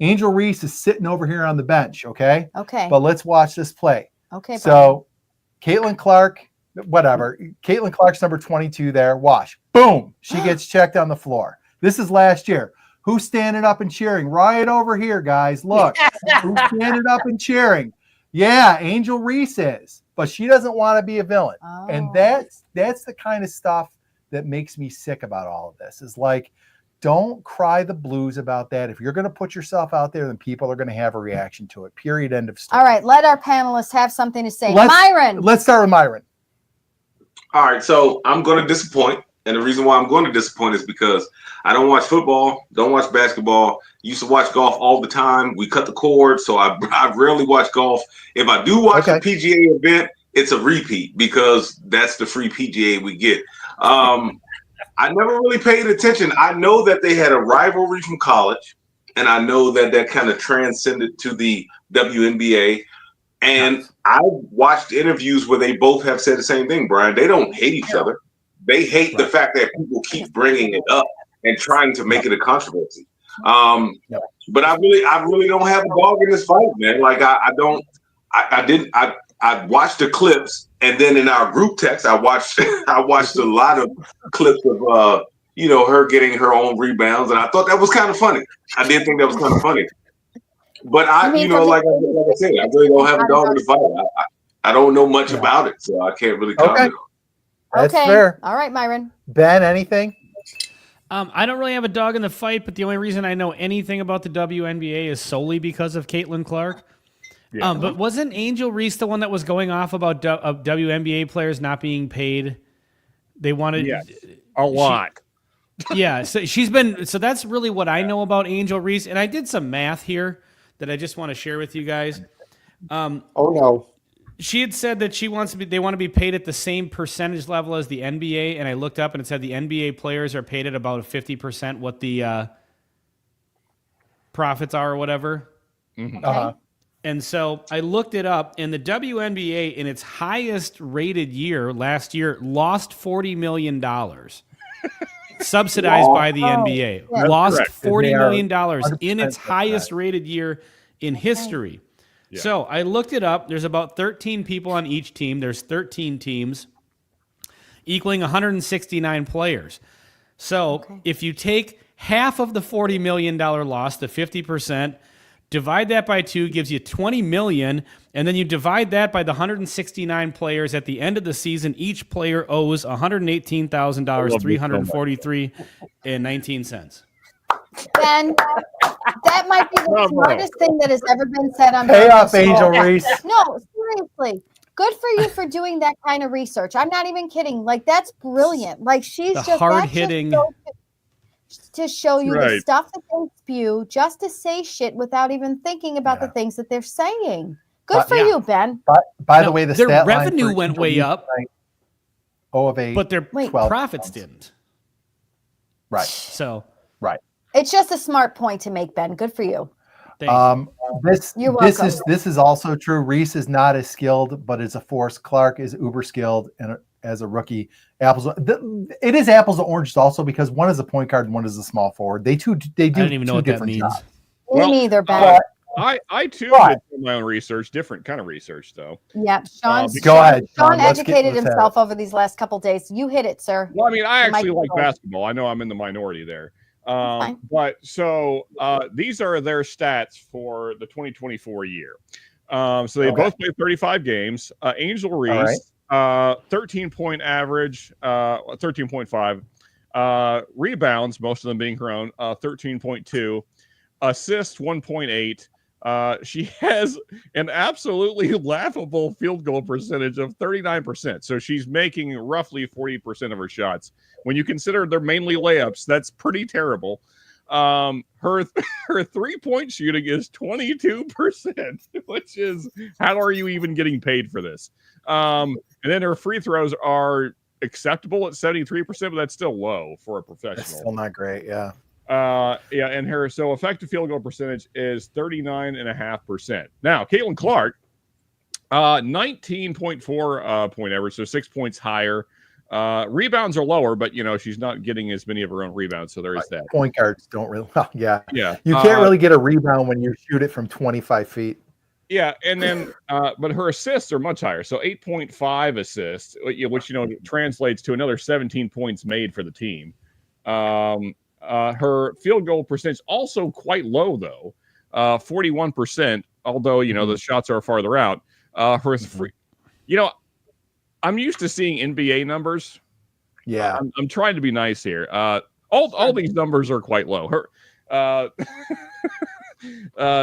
Angel Reese is sitting over here on the bench, okay? Okay. But let's watch this play. Okay. So Caitlin Clark, whatever. Caitlin Clark's number 22 there. Watch. Boom. She gets checked on the floor. This is last year. Who's standing up and cheering? Right over here, guys. Look. Who's standing up and cheering? Yeah, Angel Reese is. But she doesn't want to be a villain. Oh. And that's the kind of stuff that makes me sick about all of this. Is like, don't cry the blues about that. If you're going to put yourself out there, then people are going to have a reaction to it. Period. End of story. All right. Let our panelists have something to say. Myron. Let's start with Myron. All right. So I'm going to disappoint. And the reason why I'm going to disappoint is because I don't watch football, don't watch basketball. Used to watch golf all the time. We cut the cord, so I rarely watch golf. If I do watch a PGA event, it's a repeat because that's the free PGA we get. I never really paid attention. I know that they had a rivalry from college, and I know that kind of transcended to the WNBA. And I watched interviews where they both have said the same thing, Brian. They don't hate each other. They hate the fact that people keep bringing it up and trying to make it a controversy. But I really don't have a dog in this fight, man. Like I watched the clips, and then in our group text, I watched a lot of clips of her getting her own rebounds, and I thought that was kind of funny. I did think that was kind of funny. But like I said, I really don't have a dog in the fight. I don't know much about it, so I can't really comment. That's fair. All right, Myron. Ben, anything? I don't really have a dog in the fight, but the only reason I know anything about the WNBA is solely because of Caitlin Clark. Yeah. But wasn't Angel Reese the one that was going off about WNBA players not being paid? They wanted a lot. So that's really what I know about Angel Reese. And I did some math here that I just want to share with you guys. Oh no. She had said that they want to be paid at the same percentage level as the NBA, and I looked up and it said the NBA players are paid at about 50% what the profits are or whatever. Mm-hmm. Okay. And so I looked it up, and the WNBA in its highest rated year last year lost $40 million. Subsidized by the NBA. Yeah. Lost Correct. $40 million in its highest rated year in history. Yeah. So I looked it up. There's about 13 people on each team. There's 13 teams, equaling 169 players. So if you take half of the $40 million loss, the 50%, divide that by 2 gives you $20 million, and then you divide that by the 169 players at the end of the season. Each player owes $118,343.19. Ben, that might be the smartest thing that has ever been said on Pay off Bourbon Angel School. Reese. No, seriously. Good for you for doing that kind of research. I'm not even kidding. Like, that's brilliant. Like, she's The just hard-hitting- to show you the Right. stuff that they spew, just to say shit without even thinking about the things that they're saying. Good for you, Ben. By the way, the their stat line revenue for went Angel way Reese up, tonight, of a but their 12 profits pounds. didn't. Right. So It's just a smart point to make, Ben. Good for you. thanks. You're This welcome. is also true. Reese is not as skilled, but as a force. Clark is uber skilled, and as a rookie, it is apples to oranges also, because one is a point guard and one is a small forward. They do I don't even know two what that different means. jobs. Me neither, Ben. I too But- did my own research, different kind of research though. Yeah, Sean. Go ahead, Sean Let's educated let's have himself it. over these last couple days. You hit it, sir. Well, I mean, I The actually like microphone. basketball. I know I'm in the minority there. Fine. But so these are their stats for the 2024 year. So they both played 35 games. Angel Reese, 13-point average, 13.5. Rebounds, most of them being her own, 13.2. Assists, 1.8. She has an absolutely laughable field goal percentage of 39%. So she's making roughly 40% of her shots. When you consider they're mainly layups, that's pretty terrible. Her 3-point shooting is 22%, which is, how are you even getting paid for this? And then her free throws are acceptable at 73%, but that's still low for a professional. That's still not great. Yeah. And her effective field goal percentage is 39.5%. Now, Caitlin Clark, 19.4 point average, so 6 points higher. Rebounds are lower, but she's not getting as many of her own rebounds, so there is that. Point guards don't really. Yeah. Yeah, You can't really get a rebound when you shoot it from 25 feet. Yeah, and then but her assists are much higher, so 8.5 assists, which translates to another 17 points made for the team. Her field goal percentage also quite low though, 41%. Although the shots are farther out. Her free, I'm used to seeing NBA numbers. Yeah, I'm trying to be nice here. All these numbers are quite low. Her,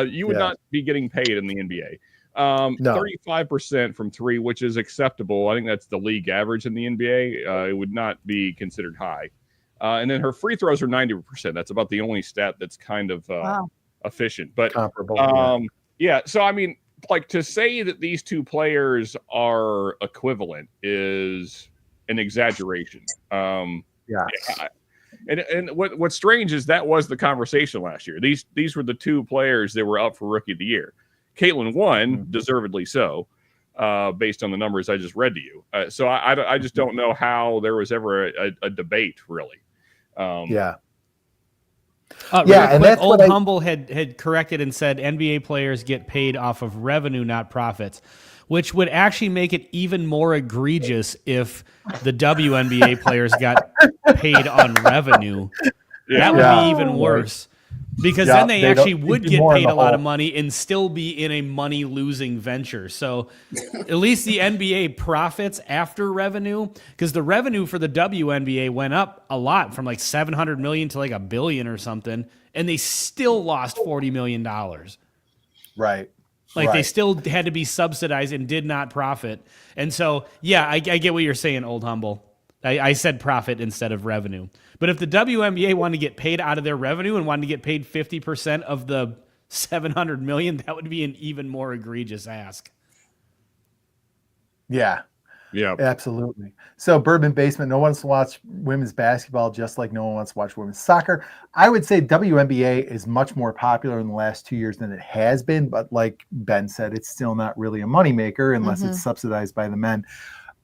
you would not be getting paid in the NBA. 35% from 3, which is acceptable. I think that's the league average in the NBA. It would not be considered high. And then her free throws are 90%. That's about the only stat that's kind of efficient. But comparable. yeah. So I mean, like, to say that these two players are equivalent is an exaggeration. And what's strange is that was the conversation last year. These were the two players that were up for Rookie of the Year. Caitlin won, deservedly so. based on the numbers I just read to you. So I just don't know how there was ever a debate, really. Yeah. Really and quick, Old Humble had corrected and said NBA players get paid off of revenue, not profits, which would actually make it even more egregious if the WNBA players got paid on revenue. That would be even worse. Because then they actually would get paid a lot of money and still be in a money-losing venture. So at least the NBA profits after revenue, because the revenue for the WNBA went up a lot from like $700 million to like $1 billion or something, and they still lost $40 million. Right. Like they still had to be subsidized and did not profit. And so, yeah, I get what you're saying, Old Humble. I said profit instead of revenue. But if the WNBA wanted to get paid out of their revenue and wanted to get paid 50% of the $700 million, that would be an even more egregious ask. Yeah. Yeah. Absolutely. So Bourbon Basement, no one wants to watch women's basketball just like no one wants to watch women's soccer. I would say WNBA is much more popular in the last 2 years than it has been. But like Ben said, it's still not really a moneymaker unless it's subsidized by the men.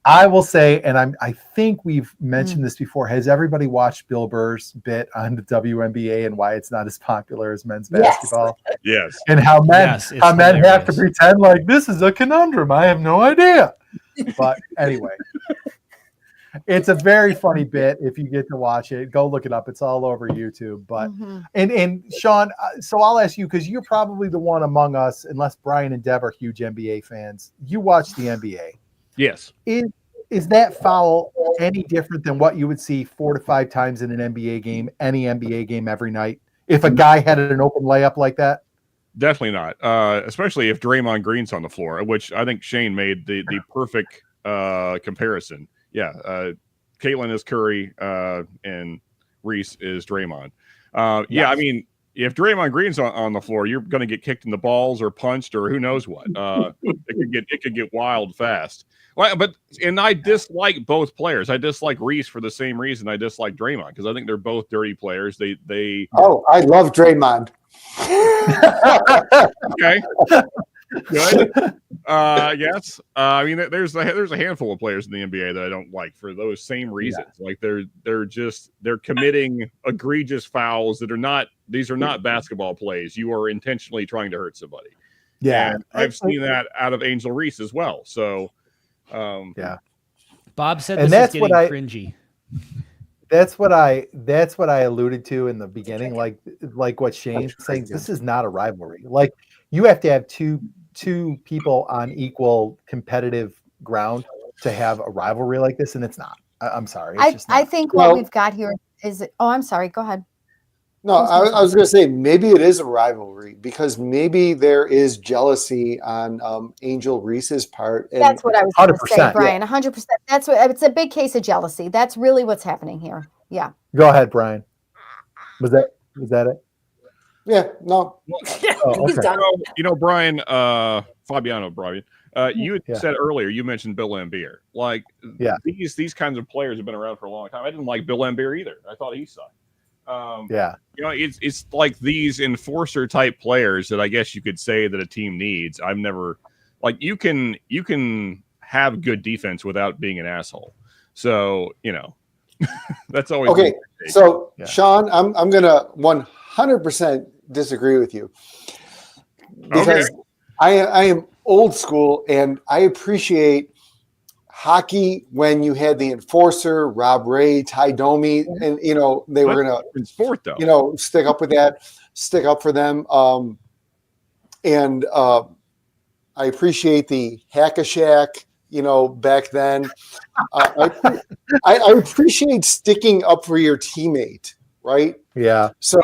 I will say, and I think we've mentioned this before, has everybody watched Bill Burr's bit on the WNBA and why it's not as popular as men's basketball? Yes. And how men have to pretend like this is a conundrum. I have no idea. But anyway, it's a very funny bit. If you get to watch it, go look it up. It's all over YouTube. But and Sean, so I'll ask you, because you're probably the one among us, unless Brian and Deb are huge NBA fans. You watch the NBA. Yes. Is that foul any different than what you would see 4 to 5 times in an NBA game, any NBA game every night? If a guy had an open layup like that? Definitely not. Especially if Draymond Green's on the floor, which I think Shane made the perfect comparison. Yeah. Caitlin is Curry and Reese is Draymond. Yeah, I mean, if Draymond Green's on the floor, you're going to get kicked in the balls or punched or who knows what. It could get wild fast. Well, and I dislike both players. I dislike Reese for the same reason I dislike Draymond, because I think they're both dirty players. They Oh, I love Draymond. Okay. Good. Yes. I mean, there's a handful of players in the NBA that I don't like for those same reasons. Yeah. Like they're committing egregious fouls that are not. These are not basketball plays. You are intentionally trying to hurt somebody. Yeah, and I've seen that out of Angel Reese as well. So, yeah. Bob said this is getting cringy. That's what I alluded to in the beginning. Like what Shane's saying. This is not a rivalry. Like you have to have two people on equal competitive ground to have a rivalry like this, and it's not. I'm sorry. I think what we've got here is. Oh, I'm sorry. Go ahead. No, I was going to say maybe it is a rivalry because maybe there is jealousy on Angel Reese's part. And that's what I was going to say, Brian. 100%. That's what it's a big case of jealousy. That's really what's happening here. Yeah. Go ahead, Brian. Was that it? Yeah. No. Okay. Brian, Fabiano, Brian. You had said earlier, you mentioned Bill Laimbeer. Like, these kinds of players have been around for a long time. I didn't like Bill Laimbeer either. I thought he sucked. It's like these enforcer type players that I guess you could say that a team needs. I've never you can have good defense without being an asshole. So, that's always okay. So Sean, I'm gonna 100% disagree with you because I am old school and I appreciate hockey when you had the enforcer, Rob Ray, Ty Domi, and they were gonna in sport though. Stick up with that, stick up for them. And I appreciate the Hack-a-Shack, back then. I appreciate sticking up for your teammate, right? Yeah. So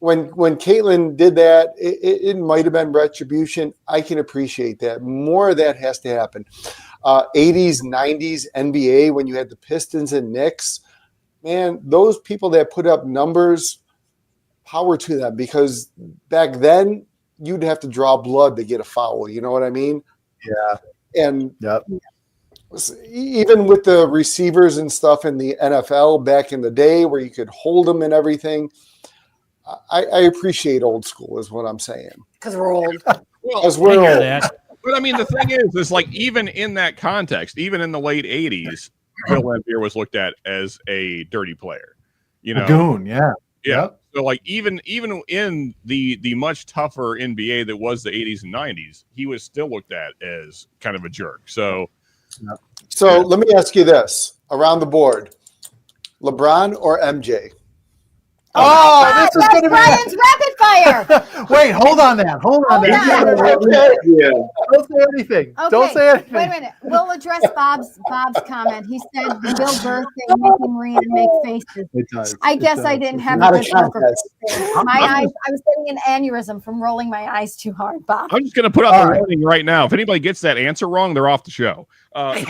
when Caitlin did that, it might have been retribution. I can appreciate that. More of that has to happen. 80s, 90s NBA, when you had the Pistons and Knicks, man, those people that put up numbers, power to them, because back then you'd have to draw blood to get a foul. You know what I mean? Yeah. And even with the receivers and stuff in the NFL back in the day where you could hold them and everything, I appreciate old school is what I'm saying. Because we're old. Because we're old. But I mean, the thing is like even in that context, even in the late '80s, Bill Laimbeer was looked at as a dirty player. You know, a goon. Yeah. Yeah. Yep. So like even in the much tougher NBA that was the 80s and 90s, he was still looked at as kind of a jerk. So let me ask you this around the board: LeBron or MJ? Oh, this is going to be Brian's rapid fire. Wait, hold on that. Hold on that. Yeah. Don't say anything. Okay. Don't say anything. Wait a minute. We'll address Bob's comment. He said the Bill Burr thing making Rhiannon make faces. It does. I guess I didn't have Not a a good poker contest. face. My eyes. I was getting an aneurysm from rolling my eyes too hard, Bob. I'm just going to put out the warning right now. If anybody gets that answer wrong, they're off the show. Listen,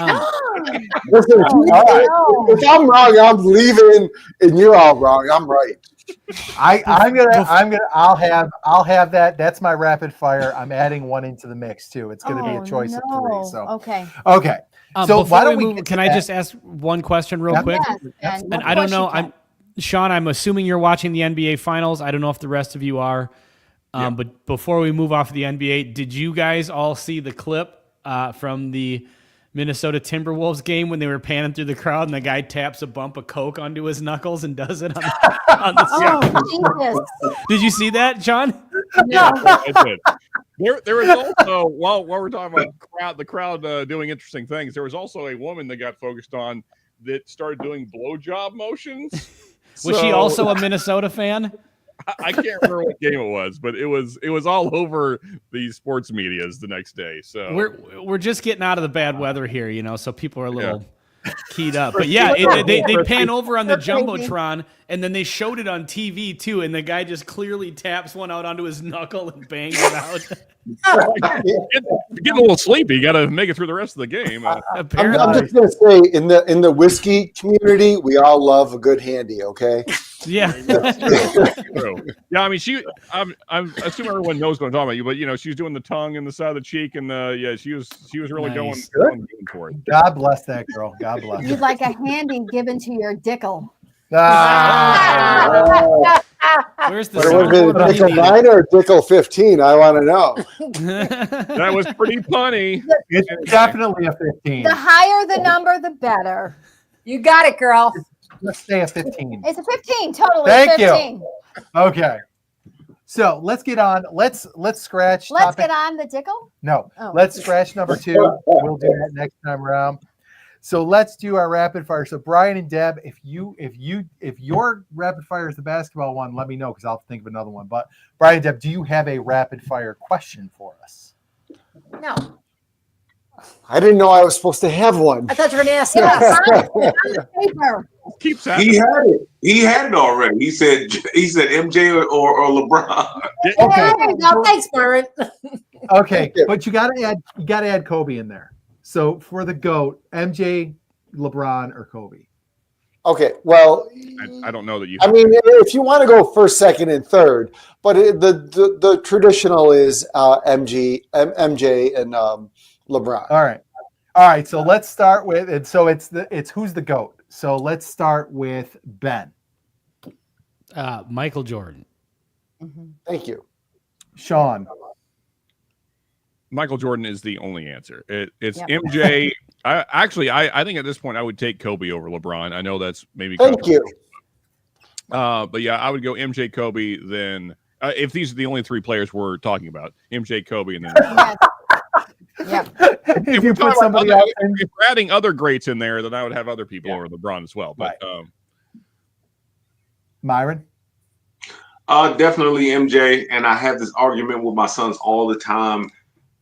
if I'm wrong, I'm leaving, and you're all wrong. I'm right. I'll have that. That's my rapid fire. I'm adding one into the mix too. It's going to be a choice of three. So okay. So why don't we? Can I just ask one question real quick? Yes, and I don't know. Sean, I'm assuming you're watching the NBA Finals. I don't know if the rest of you are. But before we move off of the NBA, did you guys all see the clip from the Minnesota Timberwolves game when they were panning through the crowd and the guy taps a bump of Coke onto his knuckles and does it on the Jesus. Did you see that, John? Yeah, I did. There was also, while we're talking about the crowd doing interesting things, there was also a woman that got focused on that started doing blowjob motions. Was she also a Minnesota fan? I can't remember what game it was, but it was all over the sports medias the next day. So we're just getting out of the bad weather here, you know, so people are a little keyed up. But yeah, they pan over on the Jumbotron, and then they showed it on TV too, and the guy just clearly taps one out onto his knuckle and bangs it out. Getting a little sleepy. You got to make it through the rest of the game. Apparently. I'm just gonna say, in the whiskey community, we all love a good handy. Okay. Yeah. True. Yeah, I mean, I'm assuming everyone knows what I'm talking about. You, but you know, she was doing the tongue and the side of the cheek, and she was really going for it. God bless that girl. God bless. You'd like a handy given to your dickle. Where's the Dickle 9 or Dickle 15? I want to know. That was pretty punny. It's definitely a 15. The higher the number, the better. You got it, girl. Let's say a 15. It's a 15, totally. Thank 15. you. Okay. So let's get on. Let's scratch. Let's get on the dickle. No. Oh. Let's scratch number 2. We'll do that next time around. So let's do our rapid fire. So Brian and Deb, if your rapid fire is the basketball one, let me know because I'll think of another one. But Brian and Deb, do you have a rapid fire question for us? No. I didn't know I was supposed to have one. I thought you were going to ask Paper. Keeps He had it. He had it already. He said MJ or LeBron. Okay. No, thanks, Byron. Okay, but you gotta add Kobe in there. So for the GOAT, MJ, LeBron, or Kobe? Okay, well, I don't know that you. I mean, if you want to go first, second, and third, but the traditional is MJ, and LeBron. All right. So let's start with, and so it's who's the GOAT. So let's start with Ben. Michael Jordan. Thank you, Sean. Michael Jordan is the only answer. It's MJ. I think at this point I would take Kobe over LeBron. I know that's maybe. Thank you. But yeah, I would go MJ, Kobe. Then if these are the only 3 players we're talking about, MJ, Kobe, and then. Yeah. If you put somebody else in, if we're adding other greats in there, then I would have other people over LeBron as well. But Myron. Definitely MJ, and I have this argument with my sons all the time.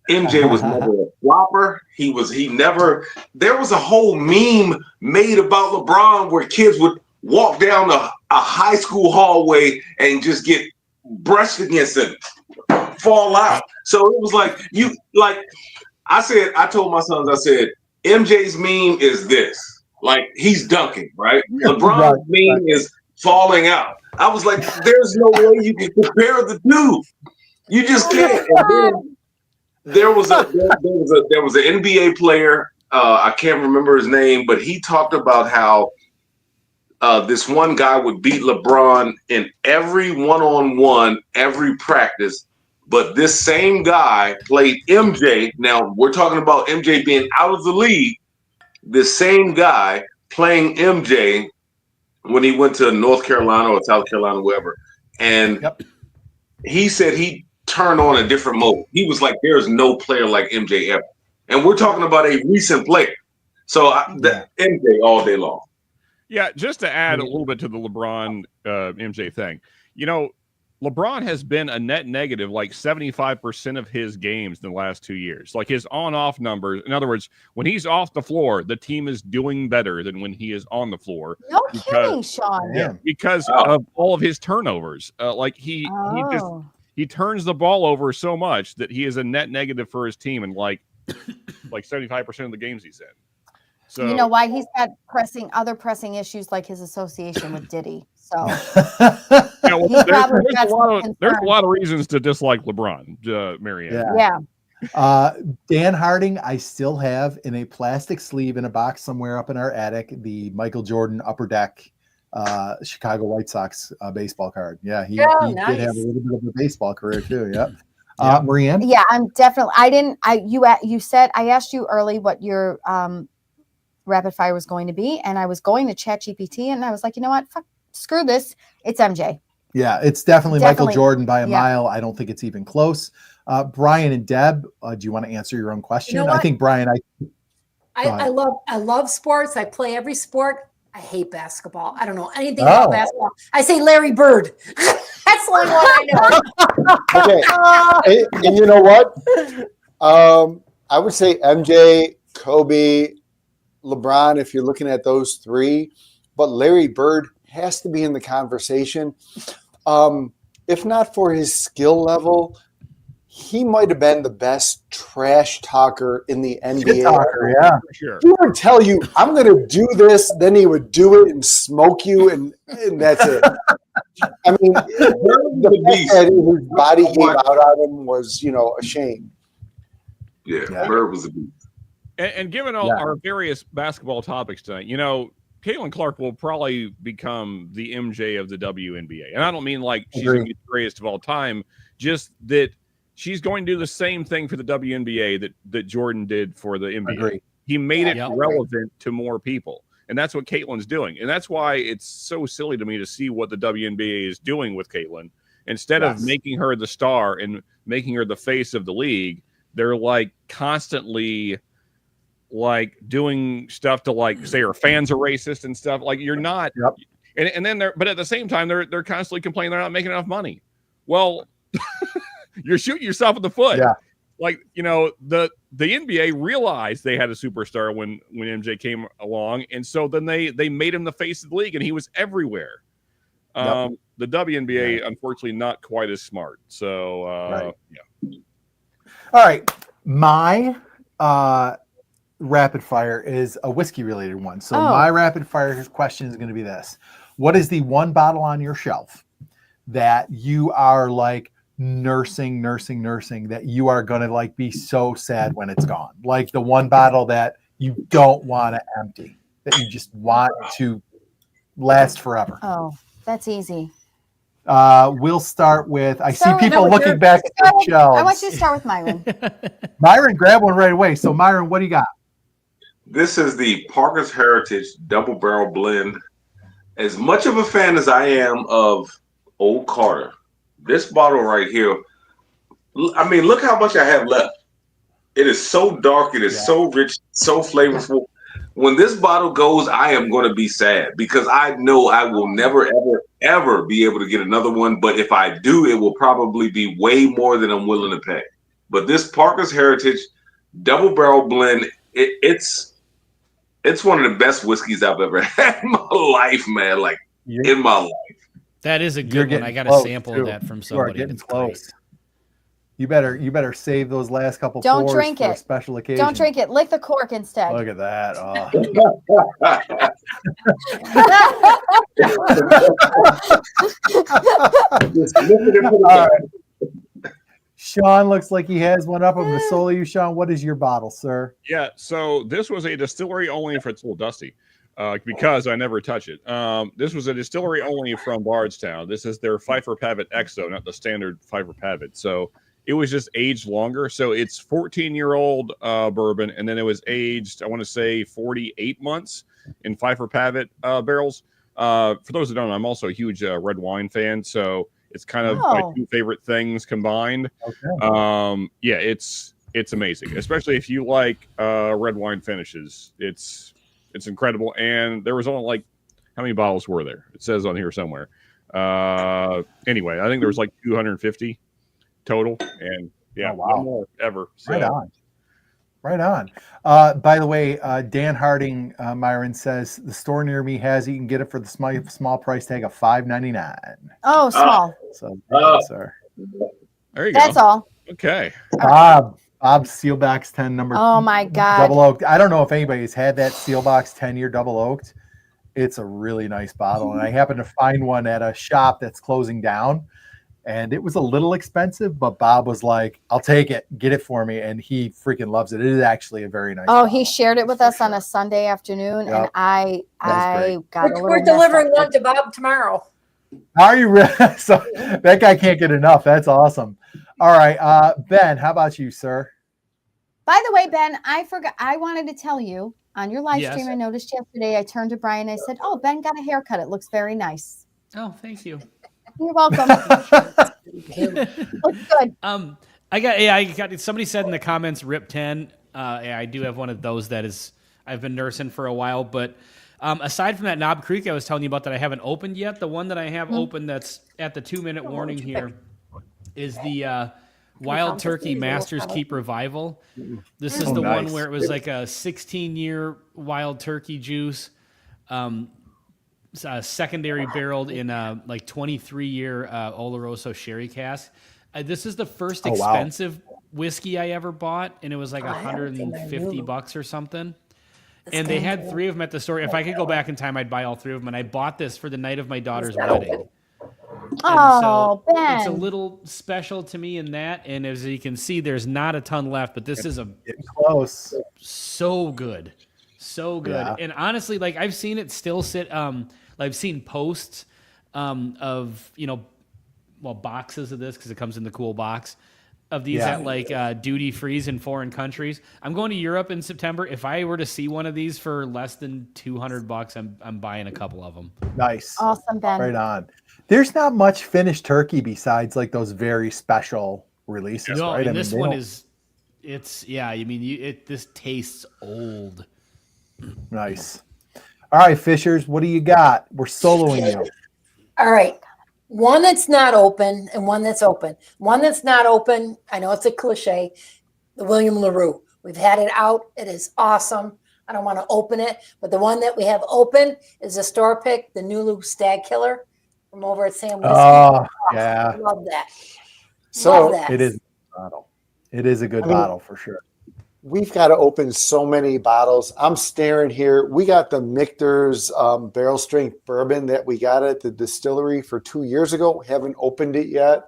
MJ was never a flopper. There was a whole meme made about LeBron where kids would walk down a high school hallway and just get brushed against him, fall out. So it was I told my sons, I said, MJ's meme is this. Like, he's dunking, right? LeBron's meme is falling out. I was like, there's no way you can compare the two. You just can't. And then there was an NBA player, I can't remember his name, but he talked about how this one guy would beat LeBron in every one-on-one, every practice, But this same guy played MJ. Now we're talking about MJ being out of the league. This same guy playing MJ when he went to North Carolina or South Carolina, wherever. And he said he turned on a different mode. He was like, there's no player like MJ ever. And we're talking about a recent player. So MJ all day long. Yeah, just to add a little bit to the LeBron MJ thing. You know, LeBron has been a net negative like 75% of his games in the last 2 years. Like his on-off numbers. In other words, when he's off the floor, the team is doing better than when he is on the floor. No kidding, Sean. Yeah, because of all of his turnovers. He turns the ball over so much that he is a net negative for his team in like 75% of the games he's in. So you know why he's got other pressing issues like his association with Diddy. So well, there's a lot of reasons to dislike LeBron, Marianne. Yeah. Dan Harding, I still have in a plastic sleeve in a box somewhere up in our attic, the Michael Jordan Upper Deck Chicago White Sox baseball card. Yeah, he did have a little bit of a baseball career too. Yeah. Marianne? Yeah, I'm definitely. You said I asked you early what your rapid fire was going to be, and I was going to ChatGPT, and I was like, you know what? Screw this. It's MJ. Yeah, it's definitely Michael Jordan by a mile. I don't think it's even close. Brian and Deb, do you want to answer your own question? You know I think Brian, I love sports. I play every sport. I hate basketball. I don't know anything about basketball. I say Larry Bird. That's the only one I know. Okay. And you know what? I would say MJ, Kobe, LeBron, if you're looking at those three, but Larry Bird has to be in the conversation. If not for his skill level, he might have been the best trash talker in the NBA. Yeah, sure. He would tell you, I'm going to do this, then he would do it and smoke you, and that's it. I mean, the fact that his body gave out on him was, a shame. Yeah, Bird was a beast. And given all our various basketball topics tonight, Caitlin Clark will probably become the MJ of the WNBA. And I don't mean like she's going to be the greatest of all time, just that she's going to do the same thing for the WNBA that Jordan did for the NBA. He made it relevant to more people. And that's what Caitlin's doing. And that's why it's so silly to me to see what the WNBA is doing with Caitlin. Instead of making her the star and making her the face of the league, they're like constantly like doing stuff to like say her fans are racist and stuff. Like you're not, and then but at the same time they're constantly complaining they're not making enough money. Well, you're shooting yourself in the foot. Yeah. Like the NBA realized they had a superstar when MJ came along, and so then they made him the face of the league, and he was everywhere. The WNBA unfortunately not quite as smart. So All right, my rapid fire is a whiskey related one. So my rapid fire question is going to be this: what is the one bottle on your shelf that you are like nursing that you are going to like be so sad when it's gone? Like the one bottle that you don't want to empty, that you just want to last forever. Oh, that's easy. We'll start with, I see people looking back at the shelves. I want you to start with Myron. Myron, grab one right away. So Myron, what do you got? This is the Parker's Heritage Double Barrel Blend. As much of a fan as I am of Old Carter, this bottle right here, I mean, look how much I have left. It is so dark. It is so rich, so flavorful. When this bottle goes, I am going to be sad because I know I will never, ever, ever be able to get another one. But if I do, it will probably be way more than I'm willing to pay. But this Parker's Heritage Double Barrel Blend, it's one of the best whiskeys I've ever had in my life, man. Like in my life. That is a good one. I got a sample of that from somebody. You are getting close. You better save those last couple. Don't drink it. For a special occasion. Don't drink it. Lick the cork instead. Look at that. All right. Sean looks like he has one up. I'm going to solo you, Sean. What is your bottle, sir? Yeah, so this was a distillery only, if it's a little dusty, because I never touch it. This was a distillery only from Bardstown. This is their Pfeiffer Pavitt XO, not the standard Pfeiffer Pavitt. So it was just aged longer. So it's 14-year-old bourbon, and then it was aged, I want to say 48 months in Pfeiffer Pavitt barrels. For those that don't know, I'm also a huge red wine fan, so it's kind of my two favorite things combined. Okay. Yeah, it's amazing, especially if you like red wine finishes. It's incredible. And there was only like, how many bottles were there? It says on here somewhere. Anyway, I think there was like 250 total, and yeah, no more ever. So. Right on. By the way, Dan Harding, Myron says the store near me has it. You can get it for the small price tag of $5.99. Oh, small. So, sir. There you go. That's all. Okay. Bob's Sealbox 10 number. Oh my God. Double oaked. I don't know if anybody's had that Sealbox 10-year double oaked. It's a really nice bottle, and I happened to find one at a shop that's closing down. And it was a little expensive, but Bob was like, I'll take it. Get it for me. And he freaking loves it. It is actually a very nice bottle. He shared it with us on a Sunday afternoon. Yep. And I got a little. We're delivering one to Bob tomorrow. Are you really? So that guy can't get enough. That's awesome. All right. Ben, how about you, sir? By the way, Ben, I forgot. I wanted to tell you on your live stream. I noticed yesterday, I turned to Brian. I said, oh, Ben got a haircut. It looks very nice. Oh, thank you. You're welcome. Looks good. I got somebody said in the comments, Rip 10. I do have one of those that is I've been nursing for a while, but aside from that Knob Creek I was telling you about that I haven't opened yet, the one that I have open that's at the 2-minute warning here is the Wild Turkey Masters Keep Revival. This is the one where it was like a 16-year Wild Turkey juice. Secondary barreled in a like 23-year Oloroso sherry cask. This is the first expensive whiskey I ever bought, and it was like $150 or something. And they had 3 of them at the store. If I could go back in time, I'd buy all 3 of them. And I bought this for the night of my daughter's wedding. Oh, so Ben. It's a little special to me in that. And as you can see, there's not a ton left, but this is close. So good. So good. Yeah. And honestly, like I've seen it still sit, I've seen posts of, boxes of this because it comes in the cool box of these at like duty frees in foreign countries. I'm going to Europe in September. If I were to see one of these for less than $200, I'm buying a couple of them. Nice. Awesome, Ben. Right on. There's not much finished turkey besides like those very special releases, right? And this one is, this tastes old. Nice. All right, Fishers, what do you got? We're soloing you. All right. One that's not open and one that's open. One that's not open, I know it's a cliche, the William LaRue. We've had it out. It is awesome. I don't want to open it, but the one that we have open is a store pick, the Nulu Stag Killer from over at Sam Whiskey. Oh, yeah. I love that. So it is a bottle. It is a good bottle for sure. We've got to open so many bottles. I'm staring here. We got the Michter's barrel strength bourbon that we got at the distillery for 2 years ago. Haven't opened it yet.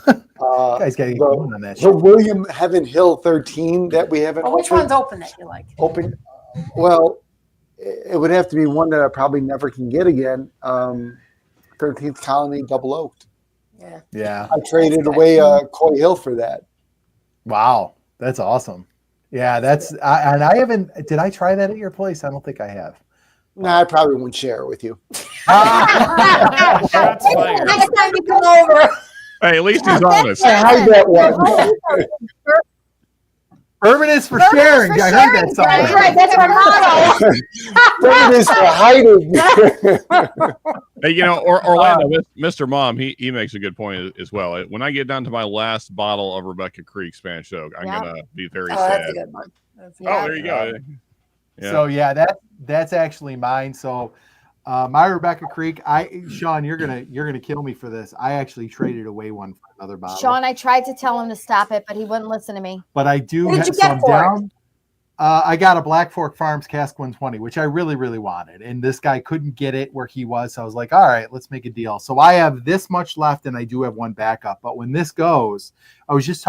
Guys got to get going on that. The William Heaven Hill 13 that we haven't. Which one's open that you like? Open. Well, it would have to be one that I probably never can get again. 13th Colony Double Oaked. Yeah. I traded away Coy Hill for that. Wow. That's awesome. Yeah, and I haven't. Did I try that at your place? I don't think I have. No, I probably wouldn't share it with you. Next time you come over. Hey, at least he's honest. I hide that one. Bourbon is for sharing. I heard that song. That's right. That's our motto. Bourbon is for hiding. Hey, Orlando, Mr. Mom, he makes a good point as well. When I get down to my last bottle of Rebecca Creek Spanish Oak, I'm gonna be very sad. That's a good one. There you go. Yeah. So that's actually mine. So my Rebecca Creek, Sean, you're gonna kill me for this. I actually traded away one for another bottle. Sean, I tried to tell him to stop it, but he wouldn't listen to me. But I do. What did you get for it? I got a Black Fork Farms Cask 120, which I really, really wanted. And this guy couldn't get it where he was. So I was like, all right, let's make a deal. So I have this much left and I do have one backup. But when this goes, I was just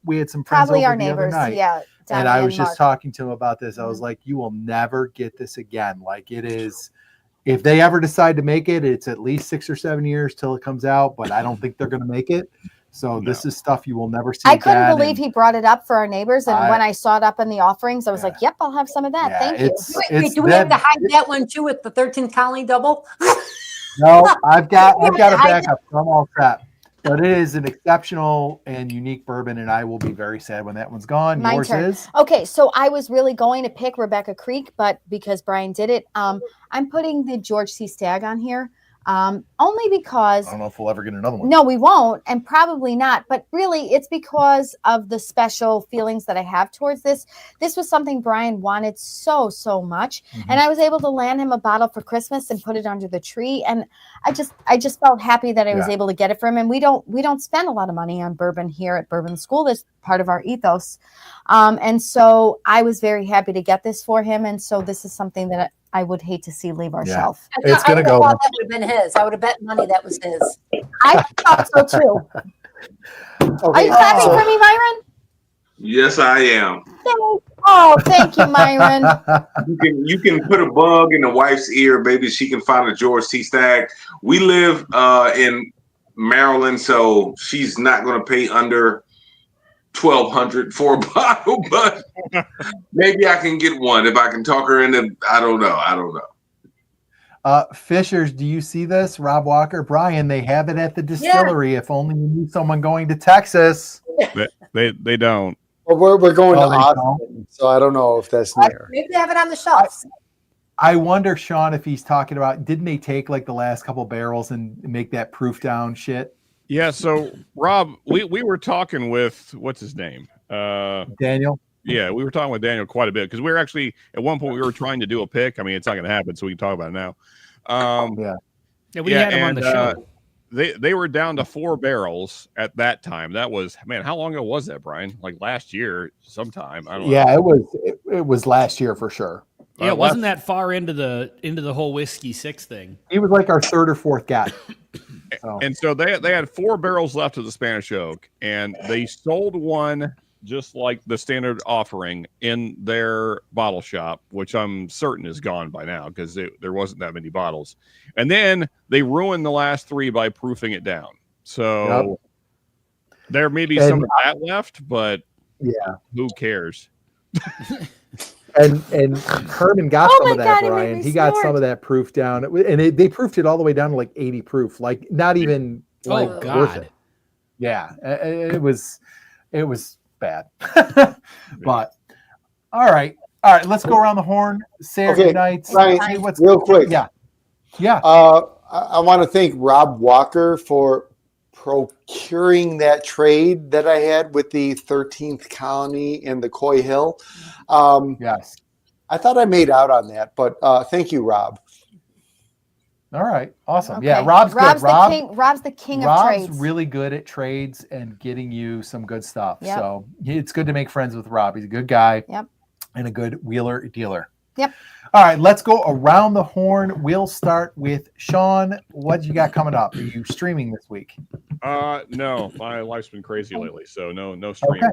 we had some friends probably over our neighbors. The other night, yeah. And I was just talking to him about this. I was like, you will never get this again. Like it is, if they ever decide to make it, it's at least 6 or 7 years till it comes out, but I don't think they're going to make it. So this is stuff you will never see. I couldn't believe he brought it up for our neighbors, and when I saw it up in the offerings, I was like, "Yep, I'll have some of that. Thank you." Wait, do we have to hide that one too with the 13th colony double? No, I've got a backup. I'm all set. But it is an exceptional and unique bourbon, and I will be very sad when that one's gone. Yours is? Okay, so I was really going to pick Rebecca Creek, but because Brian did it, I'm putting the George C. Stagg on here. Only because I don't know if we'll ever get another one. No, we won't, and probably not. But really, it's because of the special feelings that I have towards this. This was something Brian wanted so much, and I was able to land him a bottle for Christmas and put it under the tree. And I just felt happy that I was able to get it for him. And we don't spend a lot of money on bourbon here at Bourbon School. That's part of our ethos. And so I was very happy to get this for him. And so this is something that I would hate to see leave our shelf. It's going to go. That would have been his. I would have bet money that was his. I thought so too. Are you clapping for me, Myron? Yes, I am. Oh, thank you, Myron. You can put a bug in the wife's ear. Maybe she can find a George C. Stagg. We live in Maryland, so she's not going to pay under $1,200 for a bottle, but maybe I can get one if I can talk her into. I don't know. Fishers, do you see this? Rob Walker, Brian, they have it at the distillery. If only you knew someone going to Texas. They don't. Well, we're going to Austin, so I don't know if that's near. Maybe they have it on the shelves. I wonder, Sean, if he's talking about, didn't they take like the last couple barrels and make that proof down shit? Yeah, so Rob, we were talking with what's his name? Daniel. Yeah, we were talking with Daniel quite a bit because we were actually at one point we were trying to do a pick. I mean, it's not going to happen, so we can talk about it now. We had him on the show. They were down to 4 barrels at that time. That was, man, how long ago was that, Brian? Like last year, sometime. I don't know. Yeah, it was last year for sure. Yeah, it wasn't that far into the whole whiskey 6 thing. He was like our 3rd or 4th guy. And so they had 4 barrels left of the Spanish oak, and they sold one just like the standard offering in their bottle shop, which I'm certain is gone by now because there wasn't that many bottles. And then they ruined the last 3 by proofing it down. So there may be some of that left, but who cares? And Herman got some of that, Brian. He got some of that proof down, and they proofed it all the way down to like 80 proof, like not even like worth it. Yeah, it was bad. But all right, let's go around the horn. Saturday nights. Brian, real quick. Yeah. I want to thank Rob Walker for procuring that trade that I had with the 13th Colony and the Coy Hill. Yes. I thought I made out on that, but thank you, Rob. All right. Awesome. Okay. Yeah. Rob's good. Rob's the king of trades. Rob's really good at trades and getting you some good stuff. Yep. So it's good to make friends with Rob. He's a good guy. Yep. And a good wheeler dealer. Yep. All right, let's go around the horn. We'll start with Sean. What you got coming up? Are you streaming this week? No, my life's been crazy lately, so no streaming.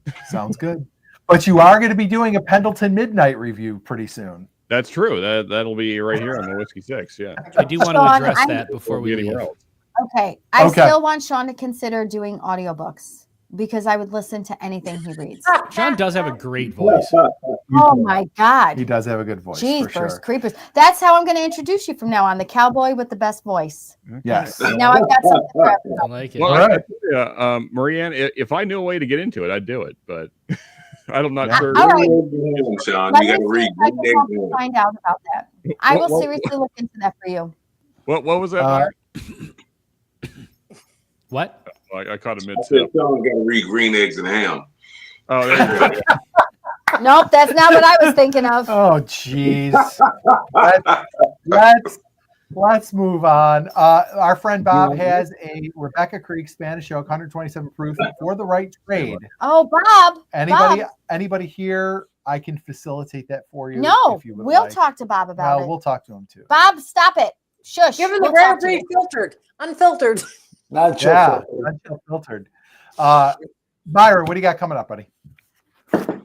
Okay. Sounds good. But you are going to be doing a Pendleton Midnight review pretty soon. That's true. That'll be right here on the Whiskey 6. Yeah. I do want to address that before we leave. Okay. I still want Sean to consider doing audiobooks because I would listen to anything he reads. Sean does have a great voice. Oh my God. He does have a good voice. Jeepers, for sure. creepers. That's how I'm going to introduce you from now on. The cowboy with the best voice. Yes. Now I've got something for everyone. I like it. Well, all right. Marianne, if I knew a way to get into it, I'd do it, but I'm not sure. All right. Sean, Let you got to me read. see if I can help you find out about that. I will seriously look into that for you. What was that? What? I caught a mid. Sean got to read Green Eggs and Ham. Oh, there you go. Nope, that's not what I was thinking of. Oh, jeez. Let's move on. Our friend Bob has a Rebecca Creek Spanish Oak 127 proof for the right trade. Oh, Bob. Anybody here? I can facilitate that for you. No, if you would we'll like. talk to Bob about it. We'll talk to him too. Bob, stop it. Shush. Give him the rare breed filtered, unfiltered. Not filtered. Byron, what do you got coming up, buddy? You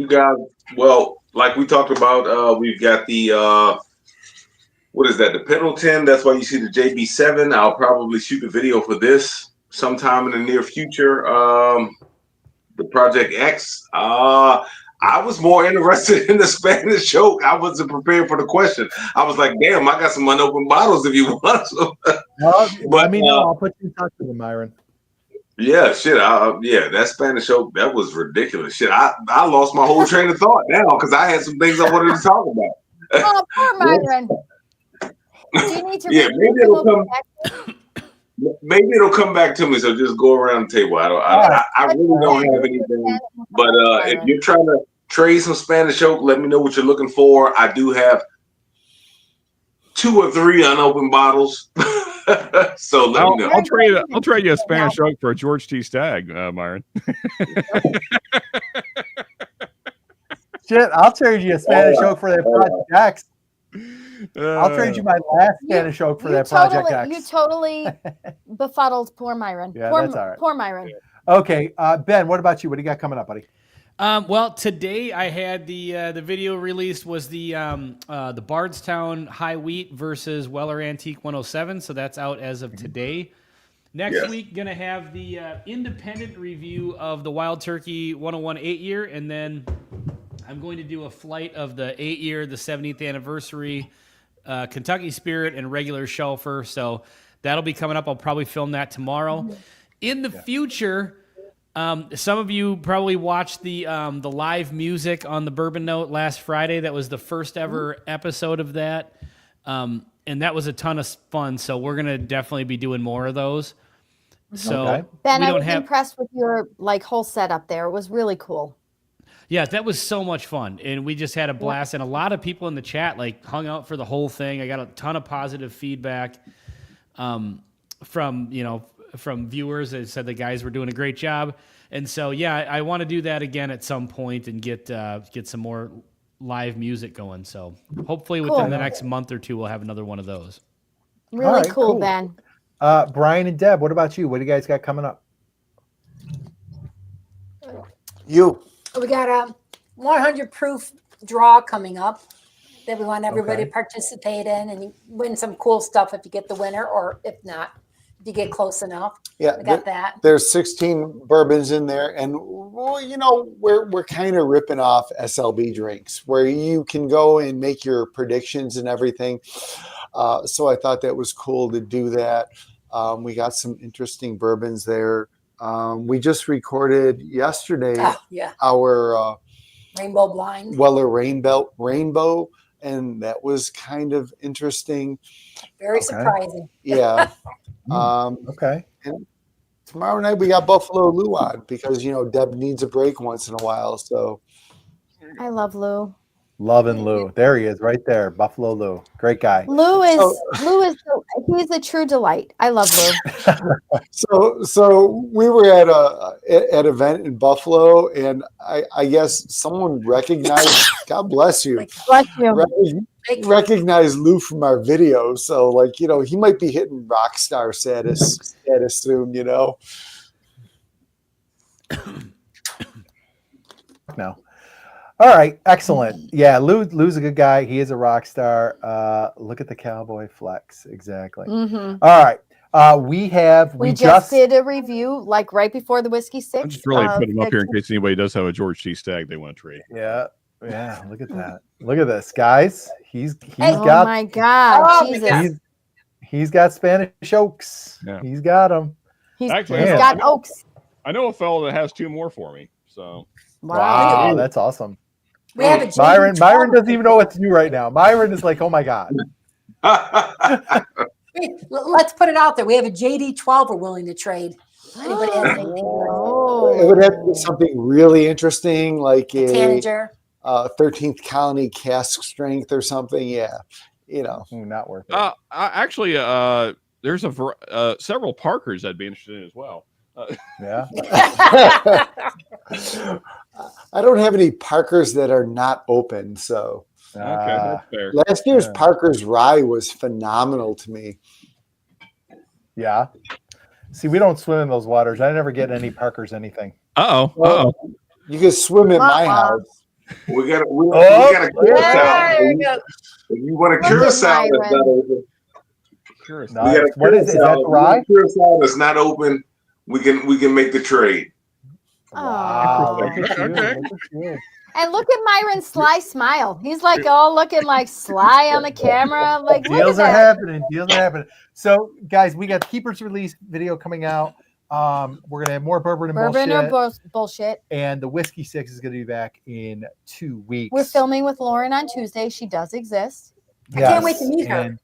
guys, well, like we talked about, we've got the what is that? The Pendleton. That's why you see the JB7. I'll probably shoot a video for this sometime in the near future. The Project X. I was more interested in the Spanish choke. I wasn't prepared for the question. I was like, damn, I got some unopened bottles if you want some. Well, let me know. I'll put you in touch with him, Myron. Yeah, shit. Yeah, that Spanish choke, that was ridiculous. Shit, I lost my whole train of thought now because I had some things I wanted to talk about. Oh, poor Myron. Do you need to maybe it'll come back to me. So just go around the table. I really don't have anything. But if you're trying to trade some Spanish choke, let me know what you're looking for. I do have 2 or 3 unopened bottles. So let me know. I'll trade you a Spanish choke for a George T. Stagg, Myron. Shit, I'll trade you a Spanish choke for that Project X. I'll trade you my last Spanish choke for that Project X. You totally befuddled poor Myron. Yeah, that's all right. Poor Myron. Okay, Ben, what about you? What do you got coming up, buddy? Well, today I had the video released was the Bardstown High Wheat versus Weller Antique 107. So that's out as of today. Next week, gonna have the independent review of the Wild Turkey 101 8-year, and then I'm going to do a flight of the 8-year, the 70th anniversary, Kentucky Spirit, and regular Shelfer. So that'll be coming up. I'll probably film that tomorrow. In the future, some of you probably watched the live music on the Bourbon Note last Friday. That was the first ever episode of that. And that was a ton of fun. So we're going to definitely be doing more of those. So Ben, I was impressed with your whole setup there. It was really cool. Yeah, that was so much fun, and we just had a blast. And a lot of people in the chat hung out for the whole thing. I got a ton of positive feedback from viewers that said the guys were doing a great job. And so I want to do that again at some point and get some more live music going. So hopefully within the next month or two we'll have another one of those. Really cool, Ben. Brian and Deb, what about you? What do you guys got coming up? We got a 100 proof draw coming up that we want everybody to participate in, and you win some cool stuff if you get the winner, or if not, if you get close enough. Yeah, we got that. There's 16 bourbons in there, and we're kind of ripping off SLB drinks where you can go and make your predictions and everything. So I thought that was cool to do that. We got some interesting bourbons there. We just recorded yesterday our Rainbow Blind. Weller Rainbow, and that was kind of interesting. Very surprising. Yeah. And tomorrow night we got Buffalo Lou on because Deb needs a break once in a while. So I love Lou. Loving Lou. There he is, right there. Buffalo Lou. Great guy. Lou is he's a true delight. I love Lou. So we were at an event in Buffalo, and I guess someone recognized. God bless you. Bless you. Recognized Lou from our video. So he might be hitting rock star status soon. No. All right, excellent. Yeah, Lou's a good guy. He is a rock star. Look at the cowboy flex. Exactly. Mm-hmm. All right. We just did a review right before the Whiskey Six. I'm just really put him up here in case anybody does have a George T. Stagg they want to trade. Yeah. Look at that. Look at this, guys. He's got. Oh my God, Jesus! He's got Spanish oaks. Yeah. He's got them. He's got oaks. I know a fellow that has 2 more for me. So. Wow, that's awesome. We have a Myron doesn't even know what to do right now. Myron is like, oh my God. Let's put it out there. We have a JD12 we're willing to trade. Anybody has anything? It would have to be something really interesting, like a Tanager. 13th Colony cask strength or something. Yeah, not worth it. Actually, there's several Parkers I'd be interested in as well. Yeah. I don't have any Parkers that are not open, so that's fair. Last year's Parker's Rye was phenomenal to me. Yeah. See, we don't swim in those waters. I never get any Parkers anything. Uh-oh. You can swim in my house. We got a curacao. If you want a curacao that's not open, nice. What is that dry? Curacao that's not open. We can make the trade. Wow. Okay. And look at Myron's sly smile. He's like all looking like sly on the camera. Like deals are happening. Deals are happening. So guys, we got Keepers Release video coming out. We're gonna have more bourbon or bullshit. And the Whiskey Six is gonna be back in 2 weeks. We're filming with Lauren on Tuesday. She does exist. I can't wait to meet her.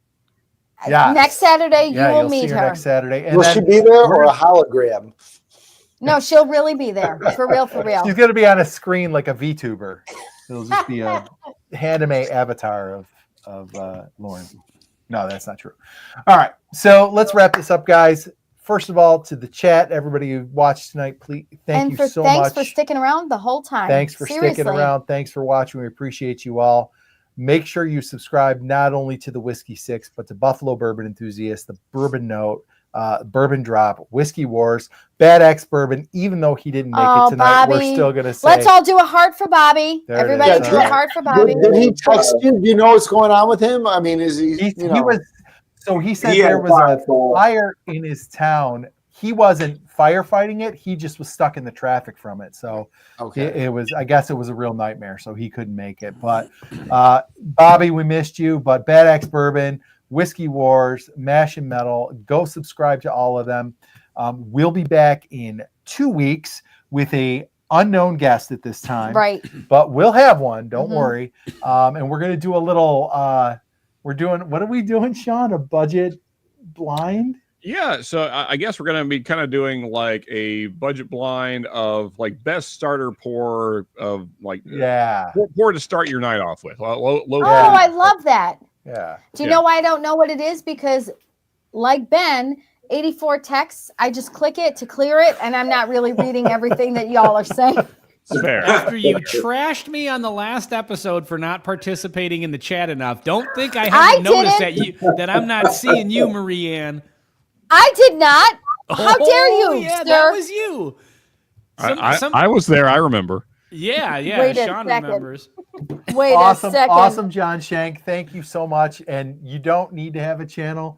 Yeah. Next Saturday, you will meet her. Next Saturday. And will she be there or a hologram? No, she'll really be there. For real, for real. She's gonna be on a screen like a VTuber. It'll just be a anime avatar of Lauren. No, that's not true. All right. So let's wrap this up, guys. First of all, to the chat, everybody who watched tonight, please thank you so much. Thanks for sticking around the whole time. Thanks for sticking around. Thanks for watching. We appreciate you all. Make sure you subscribe not only to the Whiskey Six, but to Buffalo Bourbon Enthusiast, the Bourbon Note, Bourbon Drop, Whiskey Wars, Bad X Bourbon. Even though he didn't make it tonight, Bobby. we're still gonna say. Let's all do a heart for Bobby. Everybody do a heart for Bobby. Did he text you? Do you know what's going on with him? I mean, is he? He said there was a fire in his town. He wasn't firefighting it. He just was stuck in the traffic from it. So it was, I guess it was a real nightmare. So he couldn't make it. But Bobby, we missed you. But Bad X Bourbon, Whiskey Wars, Mash and Metal, go subscribe to all of them. We'll be back in 2 weeks with a unknown guest at this time. Right. But we'll have one. Don't worry. And we're going to do a little, what are we doing, Sean? A budget blind? Yeah, so I guess we're going to be kind of doing like a budget blind of like best starter pour of like pour to start your night off with. I love that. Yeah. Do you know why I don't know what it is? Because like Ben, 84 texts, I just click it to clear it, and I'm not really reading everything that y'all are saying. Fair. After you trashed me on the last episode for not participating in the chat enough, don't think I haven't noticed that I'm not seeing you, Marie-Ann. I did not. How dare you, sir? That was you. I was there. I remember. Yeah. Wait Sean remembers. Wait a second. Awesome, John Shank. Thank you so much. And you don't need to have a channel,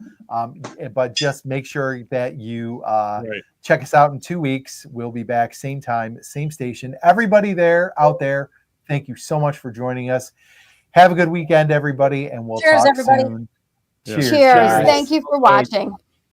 but just make sure that you check us out in 2 weeks. We'll be back same time, same station. Everybody out there, thank you so much for joining us. Have a good weekend, everybody, and we'll talk soon. Cheers. Thank you for watching.